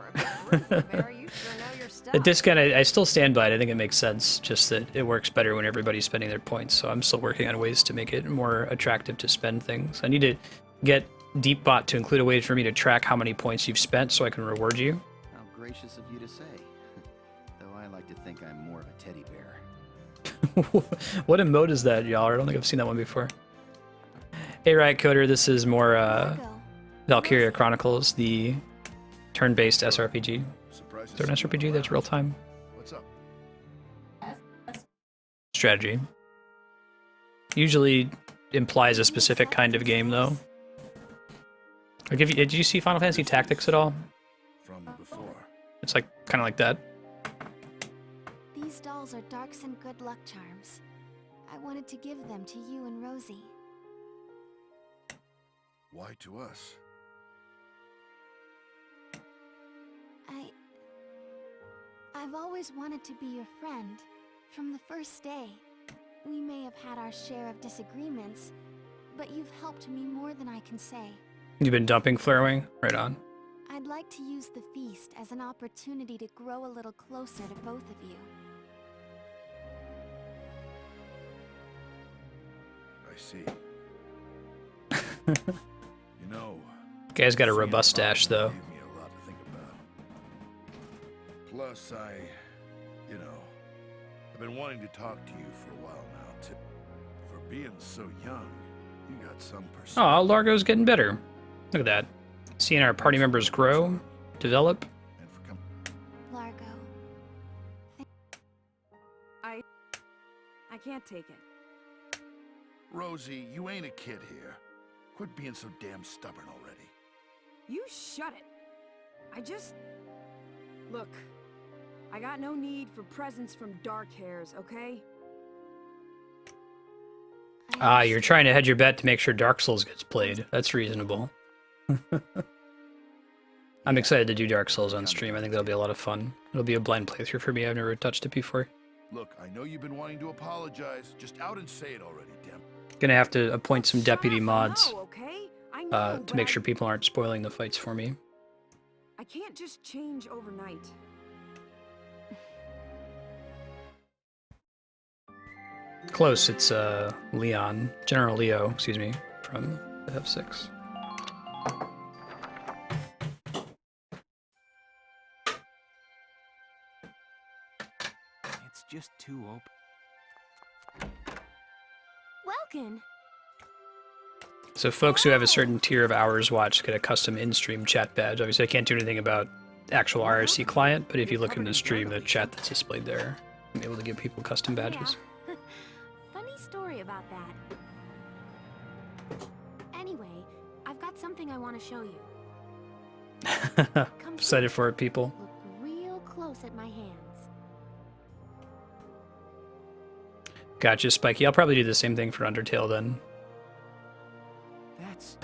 For a big grizzly bear, you sure know your stuff. The discount, I still stand by it. I think it makes sense, just that it works better when everybody's spending their points. So I'm still working on ways to make it more attractive to spend things. I need to get DeepBot to include a way for me to track how many points you've spent so I can reward you. How gracious of you to say. Though I like to think I'm more of a teddy bear. What emote is that, y'all? I don't think I've seen that one before. Hey, Riot Coder, this is more Valkyria Chronicles, the turn-based SRPG. Surprise Is there an SRPG that's real-time? What's up? Strategy. Usually implies a specific kind of game, though. Like, did you see Final Fantasy Tactics at all? From before. It's like kind of like that. These dolls are Dark's and good luck charms. I wanted to give them to you and Rosie. Why to us? I've always wanted to be your friend. From the first day. We may have had our share of disagreements, but you've helped me more than I can say. You've been dumping Flarewing? Right on. I'd like to use the feast as an opportunity to grow a little closer to both of you. I see. You know, Guy's got a robust stash, though. gave me a lot to think about. Plus, I I've been wanting to talk to you for a while now, too. For being so young, you got some perspective. Oh, Largo's getting better. Look at that. Seeing our party members grow, develop. And for Largo. I can't take it. Rosie, you ain't a kid here. Quit being so damn stubborn already. You shut it. Look, I got no need for presents from dark hairs, okay? Ah, you're trying to hedge your bet to make sure Dark Souls gets played. That's reasonable. I'm excited to do Dark Souls on stream. I think that'll be a lot of fun. It'll be a blind playthrough for me. I've never touched it before. Look, I know you've been wanting to apologize. Just out and say it already, damn. Gonna have to appoint some deputy mods Okay? I know, to make sure people aren't spoiling the fights for me. I can't just change overnight. Close, it's Leon, General Leo, excuse me, from the F6. It's just too open. Welcome. So folks who have a certain tier of hours watched get a custom in-stream chat badge. Obviously I can't do anything about the actual IRC client, but if you look in the stream, the chat that's displayed there, I'm able to give people custom badges. Yeah. Funny story about that. Anyway, I've got something I want to show you. Come Excited here. for it, people. Look real close at my hands. Gotcha, Spiky. I'll probably do the same thing for Undertale then. That's...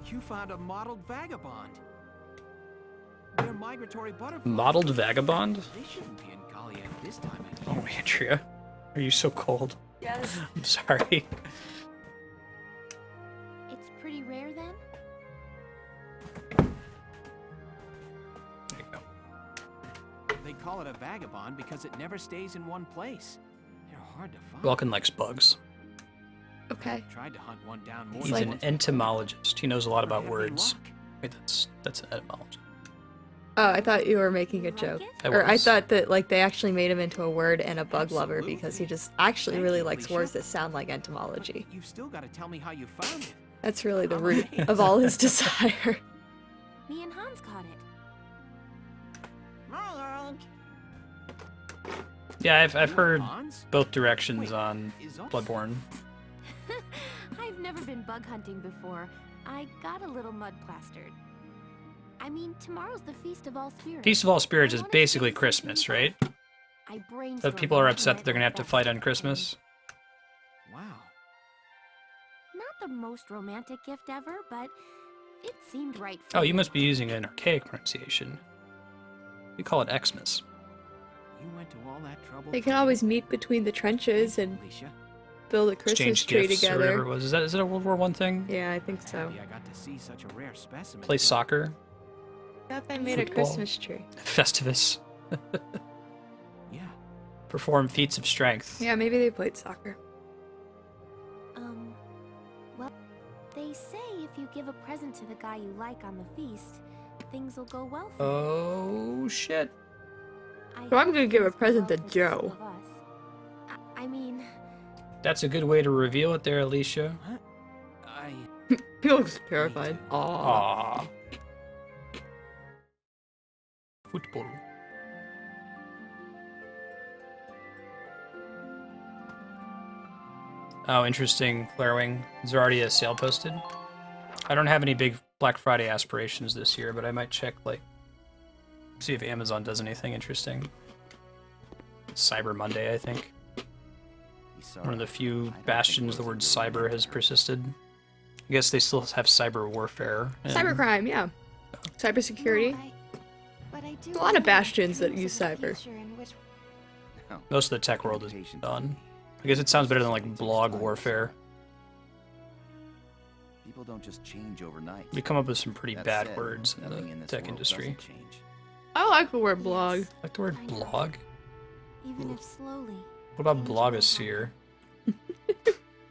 You found a mottled vagabond. They're migratory butterflies. Mottled vagabond? They shouldn't be in Gallia this time of Oh, year. Andrea. Are you so cold? Yes. I'm sorry. It's pretty rare then? There you go. They call it a vagabond because it never stays in one place. They're hard to find. Vulcan likes bugs. Okay. Tried to hunt one down more He's than an once. entomologist. He knows a lot about Never had any words. luck. Wait, that's an etymologist. Oh, I thought you were making a Like joke. it? I I was. thought that like they actually made him into a word and a bug lover Absolutely. because he just actually Thank really you, likes Alicia. words that sound like entomology. But you've still got to tell me how you found it. That's really the All root right. of all his desire. Me and Hans caught it. Yeah, I've You and heard Hans? both directions Wait, on is all- Bloodborne. I've never been bug hunting before. I got a little mud plastered. I mean, tomorrow's the Feast of All Spirits. Feast of All Spirits is I wanted to basically say something Christmas, right? I brainstormed But people are on upset it that they're gonna have to best fight on I Christmas. Wow. could. Not the most romantic gift ever, but it seemed right for Oh, you me. must be using an archaic pronunciation. We call it Xmas. You went to all that trouble. They for can me? always meet between the trenches and Alicia. build a Christmas Exchange tree gifts or whatever it together. was. Is that a World War I thing? Yeah, I think so. Happy I got to see such a rare specimen. Play but soccer? I thought they made a Football. Christmas tree. Festivus. Yeah. Perform feats of strength. Yeah, maybe they played soccer. Well, they say if you give a present to the guy you like on the feast, things will go well for you. Oh, shit. I So I'm hope gonna give a things go present well to for the Joe. two of us. I mean, That's a good way to reveal it there, Alicia. I... He looks terrified. Aww. Aww. Football. Oh, interesting, Clarewing. Is there already a sale posted? I don't have any big Black Friday aspirations this year, but I might check, like, see if Amazon does anything interesting. Cyber Monday, I think. Isara, One of the I few don't think bastions the Rosie word really cyber liked has her. persisted. I guess they still have cyber warfare. and- Cybercrime, yeah. Cybersecurity. no, but I do There's a lot of remember bastions that dreams use of the cyber. future in which No. Most of the tech world is Patient done. with me. I guess it sounds better than, like, blog warfare. People don't just change overnight. We come up with some pretty That bad said, words in nothing the this tech world industry. doesn't change. I like the word blog. Like the word I know. blog? even if slowly. What about change will blogosphere?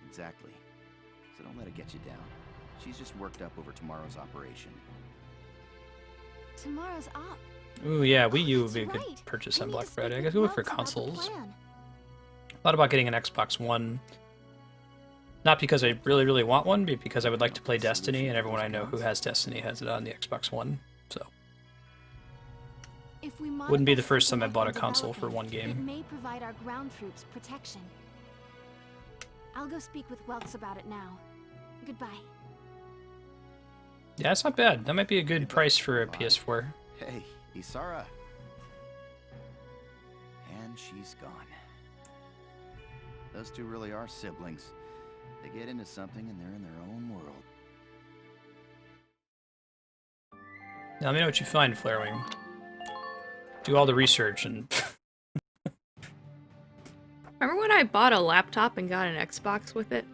Exactly. So don't let it get you down. She's just worked up over tomorrow's operation. Tomorrow's up. Ooh, yeah, Wii U would That's be a good right. purchase I on need Black to Friday. speak I with guess we'll look for Mums about the consoles. plan. Thought about getting an Xbox One. Not because I really, really want one, but because I would like to play Destiny, and everyone I know who has Destiny has it on the Xbox One. So If we wouldn't be the modify first time I something bought a in console for one development, game. It may provide our ground troops protection. I'll go speak with Welks about it now. Goodbye. Yeah, it's not bad. That might be a good price for a PS4. Hey, Isara. And she's gone. Those two really are siblings. They get into something and they're in their own world. Now, let me know what you find, Flarewing. Do all the research and... Remember when I bought a laptop and got an Xbox with it?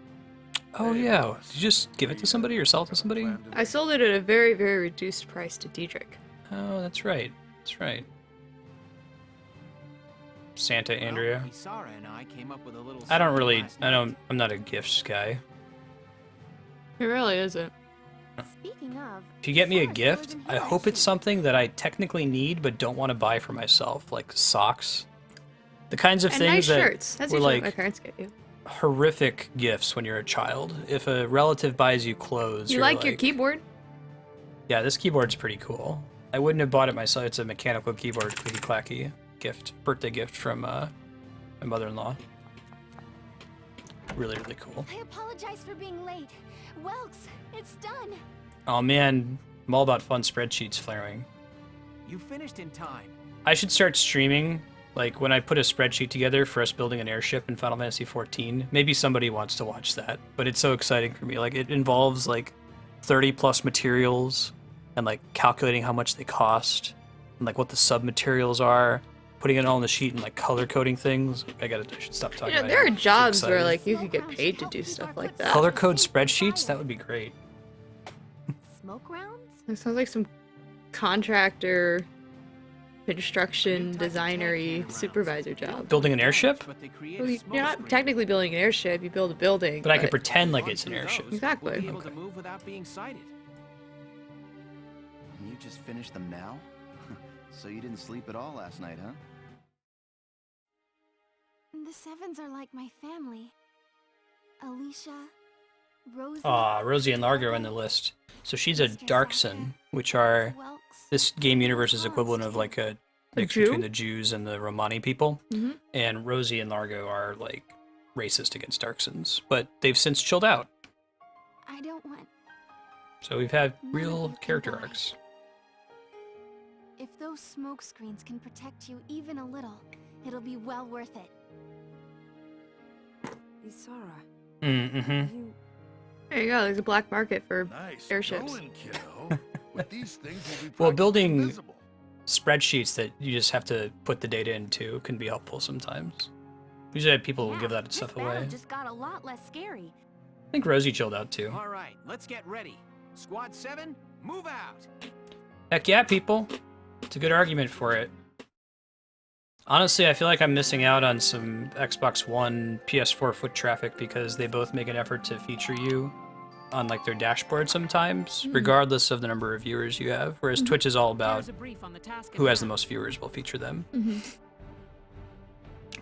Oh yeah, did you just give it to somebody or sell it to somebody? I sold it at a very, very reduced price to Diedrich. Oh, that's right. That's right. Santa Andrea. Well, Isara and I came up with a little I don't something really, last I don't, night. I'm not a gifts guy. It really isn't. Speaking of, If you get me a Isara's gift, frozen I here, hope it's she- something that I technically need but don't want to buy for myself, like socks. The kinds of And things nice that shirts. That's were usually what my like parents get you. horrific gifts when you're a child. If a relative buys you clothes, You you're like your keyboard? Yeah, this keyboard's pretty cool. I wouldn't have bought it myself. It's a mechanical keyboard, clicky clacky gift, birthday gift from my mother-in-law. Really, really cool. I apologize for being late. Welks, it's done. Oh man, I'm all about fun spreadsheets, Flaring. You finished in time. I should start streaming, like when I put a spreadsheet together for us building an airship in Final Fantasy XIV. Maybe somebody wants to watch that, but it's so exciting for me. Like it involves like 30 plus materials and like calculating how much they cost and like what the sub-materials are, putting it all on the sheet and like color coding things. I should stop talking You know, about there it. are I'm so jobs where excited. like you could get paid to do stuff like that. Color code spreadsheets? That would be great. Smoke rounds? It sounds like some contractor, construction, designery, supervisor job. Building an airship? But they create Well, a you're smoke not screen. technically building an airship, you build a building. But I could pretend like it's an Once we airship. those, Exactly. We'll be able Okay. to move without being sighted. And you just finished them now? So you didn't sleep at all last night, huh? The Sevens are like my family. Alicia, Rosie. Rosie and Largo are in the list. So she's a Darkson, which are Welks. this game universe's equivalent of like a mix Jew? between the Jews and the Romani people. Mhm. And Rosie and Largo are like racist against Darksons, but they've since chilled out. I don't want. So we've had None of real you can character die. arcs. If those smoke screens can protect you even a little, it'll be well worth it. Isara, Mm-hmm. you... There you go, there's a black market for Nice airships. going, kiddo. With these things, we'll be Well, practically building invisible. spreadsheets that you just have to put the data into can be helpful sometimes. Usually I have people who give that this stuff battle away. just got a lot less scary. I think Rosie chilled out too. All right, let's get ready. Squad 7, move out. Heck yeah, people. It's a good argument for it. Honestly, I feel like I'm missing out on some Xbox One, PS4 foot traffic because they both make an effort to feature you on like their dashboard sometimes, regardless of the number of viewers you have. Whereas Twitch is all about Here's a brief on the task at who has the hand. most viewers will feature them.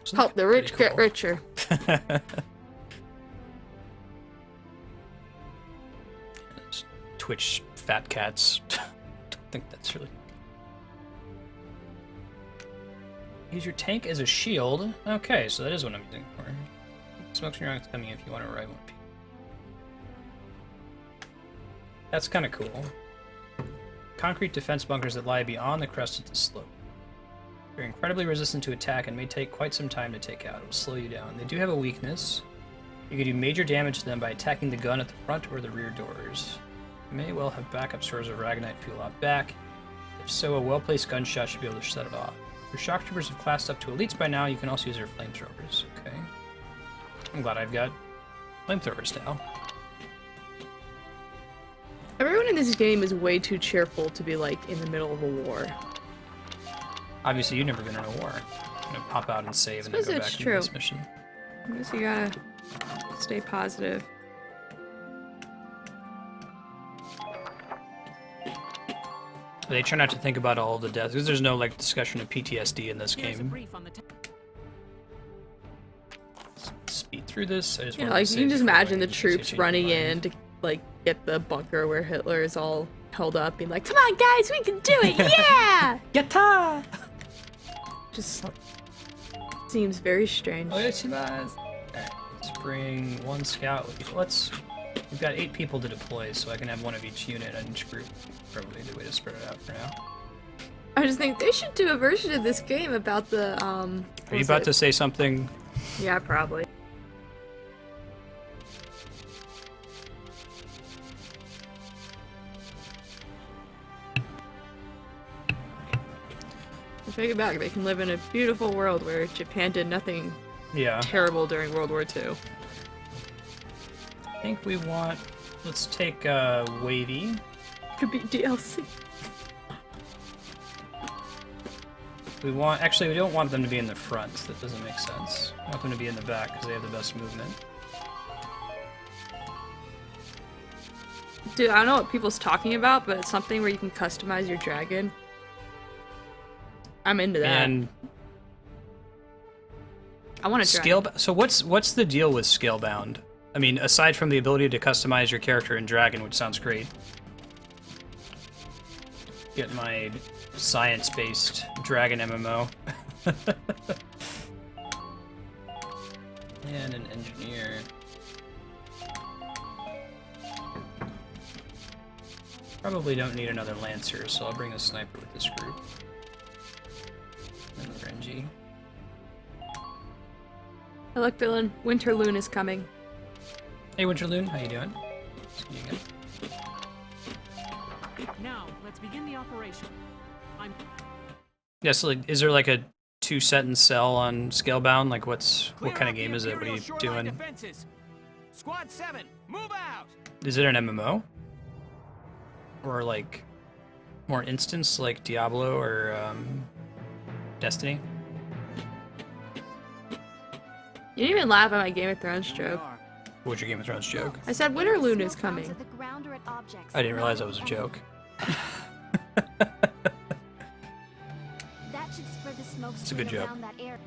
So Help the pretty rich get cool. richer. It's Twitch fat cats. Don't think that's really. Use your tank as a shield. Okay, so that is what I'm using for. Smoke's your own coming if you want to arrive on people. That's kind of cool. Concrete defense bunkers that lie beyond the crest of the slope. They're incredibly resistant to attack and may take quite some time to take out. It will slow you down. They do have a weakness. You can do major damage to them by attacking the gun at the front or the rear doors. You may well have backup stores of Ragnite fuel out back. If so, a well-placed gunshot should be able to set it off. Your shock troopers have classed up to elites by now. You can also use their flamethrowers. Okay. I'm glad I've got flamethrowers now. Everyone in this game is way too cheerful to be like in the middle of a war. Obviously, you've never been in a war. You know, pop out and save and then Suppose go it's back and do true. this mission. I guess you gotta stay positive. They try not to think about all the deaths because there's no like discussion of PTSD in this Here's a game. brief on the through this. I just You know, wanted to like, save you can just before imagine the going, just in case troops you change running your in mind. to, like, get the bunker where Hitler is all held up, being like, come on, guys, we can do it, yeah! Yatta! Just seems very strange. Alright, let's bring one scout. We've got 8 people to deploy, so I can have one of each unit on each group. Probably the way to spread it out for now. I just think they should do a version of this game about the, Are you about to say something? Yeah, probably. Take it back. They can live in a beautiful world where Japan did nothing terrible during World War II. I think we want... Let's take Wavy. Could be DLC. Actually, we don't want them to be in the front. That doesn't make sense. We want them to be in the back because they have the best movement. Dude, I don't know what people's talking about, but it's something where you can customize your dragon. I'm into that. And I want to dragon. So what's the deal with Scalebound? I mean, aside from the ability to customize your character in Dragon, which sounds great. Get my science-based Dragon MMO. And an engineer. Probably don't need another Lancer, so I'll bring a sniper with this group. And Renji. Hey, look, Dylan. Winterloon is coming. Hey, Winterloon, how you doing? See you again. Now, let's begin the operation. Yeah, so like, is there like a 2-sentence cell on Scalebound? Like, what kind of game is it? What are you doing? Defenses. Squad 7, move out. Is it an MMO? Or like more instance like Diablo or Destiny? You didn't even laugh at my Game of Thrones joke. What's your Game of Thrones joke? I said Winterloon is coming. To the ground or at objects. I didn't realize that was a joke. That should spread the smoke It's a good screen joke. around that area.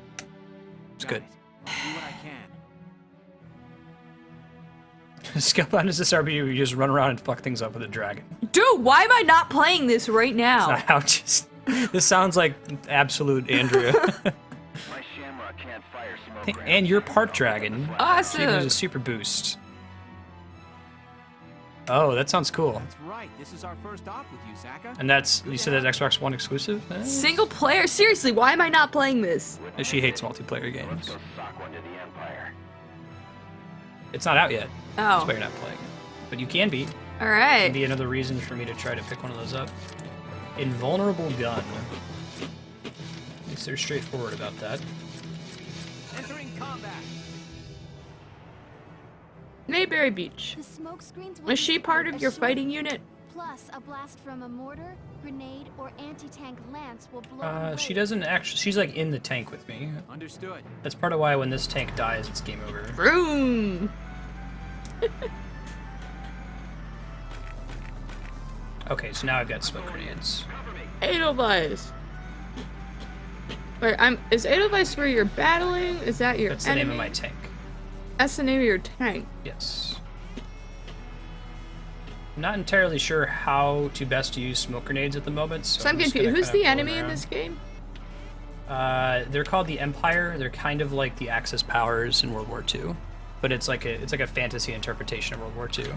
It's Got good. it. I'll do what I can. Scalebound is this RPG where you just run around and fuck things up with a dragon. Dude, why am I not playing this right now? How just... This sounds like absolute Andrea. My Shamrock can't fire smoke. And you're part dragon. Awesome. So there's a super boost. Oh, that sounds cool. That's right. This is our first op with you, Zaka. And that's, you said that's Xbox One exclusive? Single player? Seriously, why am I not playing this? She hates multiplayer games. Let's go sock one to the Empire. It's not out yet. That's Oh. why you're not playing. But you can be. Alright. Be another reason for me to try to pick one of those up. Invulnerable gun. At least they're straightforward about that. Entering combat. Marberry Beach. The smoke screens will Was she part display of a your shield. fighting unit? Plus, a blast from a mortar, grenade, or anti-tank lance will blow She away. doesn't actually. She's like in the tank with me. Understood. That's part of why when this tank dies, it's game over. Vroom! Okay, so now I've got smoke grenades. Edelweiss. Wait, is Edelweiss where you're battling? Is that your That's the enemy? name of my tank. That's the name of your tank. Yes. I'm not entirely sure how to best use smoke grenades at the moment. So I'm just confused. gonna Who's kinda the fool enemy in around. this game? They're called the Empire. They're kind of like the Axis powers in World War II, but it's like a fantasy interpretation of World War II.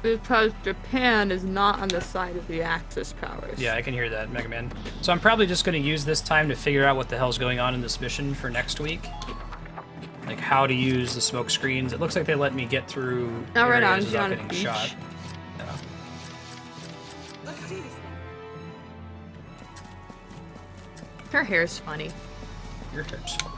Because Japan is not on the side of the Axis powers. Yeah, I can hear that, Mega Man. So I'm probably just going to use this time to figure out what the hell's going on in this mission for next week. Like how to use the smoke screens. It looks like they let me get through Oh, right on. areas She's without on a getting beach. shot. Yeah. Let's do this thing. Her hair's funny. Your turn's funny.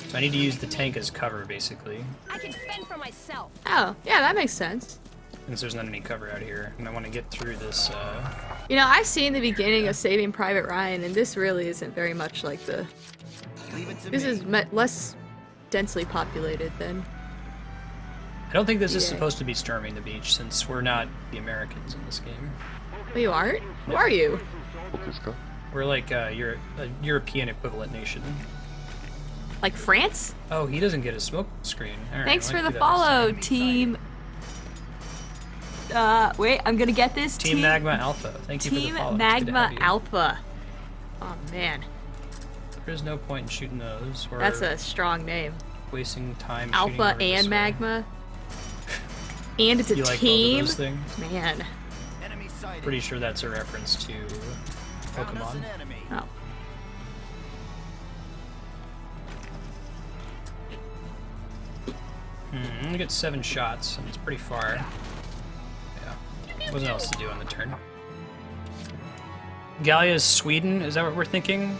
So I need to use the tank as cover, basically, I can fend for myself. Oh, yeah, that makes sense. since there's not any cover out here, and I want to get through this. You know, I see in the beginning of Saving Private Ryan, and this really isn't very much like the... Leave it to This me. is less densely populated than... I don't think this is Yeah. supposed to be storming the beach, since we're not the Americans in this game. Oh, you aren't? Who are you? We're like a European equivalent nation. Like France? Oh, he doesn't get a smoke screen. All right, Thanks I'd for like the to do that next follow, time. team. Wait, I'm gonna get this. Team Magma Alpha. Thank you for the Team follow. It's good to Magma have you. Alpha. Oh man, There's no point in shooting those. Or that's a strong name. wasting time. Alpha shooting over this and way. Magma. And it's a You like both of team. those things? Man. Pretty sure that's a reference to Pokemon. Oh. I'm gonna get 7 shots, and it's pretty far. Yeah. Wasn't else to do on the turn. Gallia's Sweden, is that what we're thinking?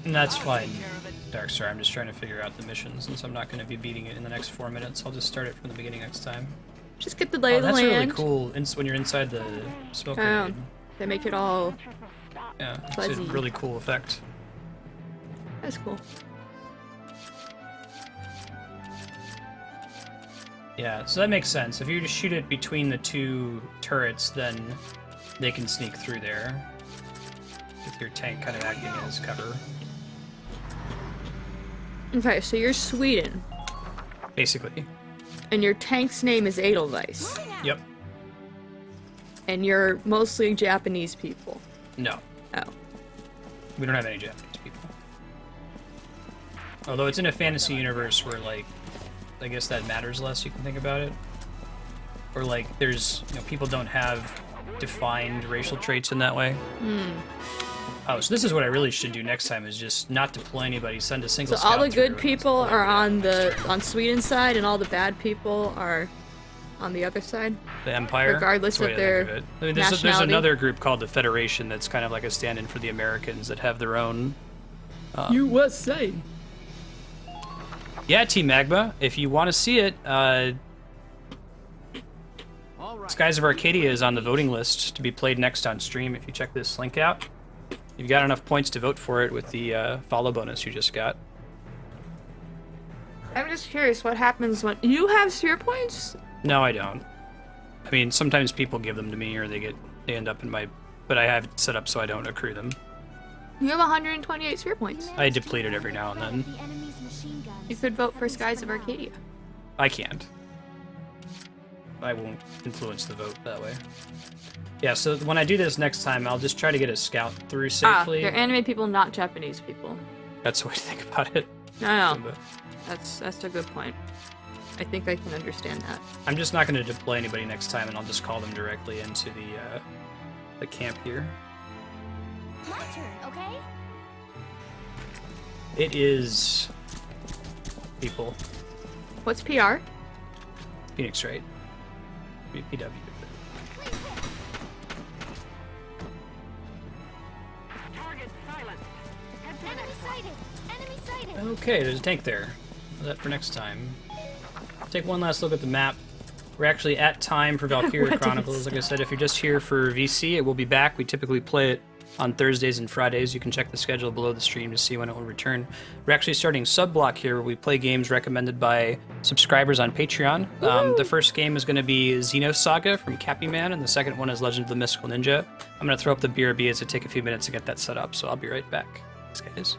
And that's fine, Darkstar. I'm just trying to figure out the mission, since I'm not going to be beating it in the next 4 minutes. I'll just start it from the beginning next time. Just get the lay of the That's land. really cool when you're inside the smoke grenade. They make it all. Yeah, it's a fuzzy. really cool effect. That's cool. Yeah, so that makes sense. If you just shoot it between the 2 turrets, then they can sneak through there. With your tank kind of acting as cover. Okay, so you're Sweden, Basically. and your tank's name is Edelweiss, Yep. and you're mostly Japanese people. No. Oh. We don't have any Japanese people. Although it's in a fantasy universe where, like, I guess that matters less, you can think about it. Or, like, there's, people don't have defined racial traits in that way. Oh, so this is what I really should do next time, is just not deploy anybody, send a single So all the scout through good and people deploy are on everybody. on Sweden's side, and all the bad people are on the other side. The Empire? regardless That's the of way I their think of it. I mean, there's nationality. another group called the Federation that's kind of like a stand-in for the Americans that have their own... USA! Yeah, Team Magma, if you want to see it, Skies of Arcadia is on the voting list to be played next on stream if you check this link out. You've got enough points to vote for it with the follow bonus you just got. I'm just curious, what happens when you have sphere points? No, I don't. I mean, sometimes people give them to me, or they end up in my... But I have it set up so I don't accrue them. You have 128 sphere points. I deplete it every now and then. The enemy's machine guns. You could vote for Skies of Arcadia. I can't. I won't influence the vote that way. Yeah, so when I do this next time, I'll just try to get a scout through safely. They're anime people, not Japanese people. That's the way to think about it. No. But That's a good point. I think I can understand that. I'm just not going to deploy anybody next time, and I'll just call them directly into the camp here. My turn, okay? It is people. What's PR? Phoenix Wright. PW. Target silent. Head to Enemy sighted! Enemy sighted! Okay, there's a tank there. That for next time. Take one last look at the map. We're actually at time for Valkyria What did it Chronicles. Like I said, if you're just here for VC, it will be back. We typically play it on Thursdays and Fridays. You can check the schedule below the stream to see when it will return. We're actually starting sub-block here, where we play games recommended by subscribers on Patreon. The first game is going to be Xenosaga from Cappy Man, and the second one is Legend of the Mystical Ninja. I'm going to throw up the BRB as it take a few minutes to get that set up, so I'll be right back. Thanks, guys.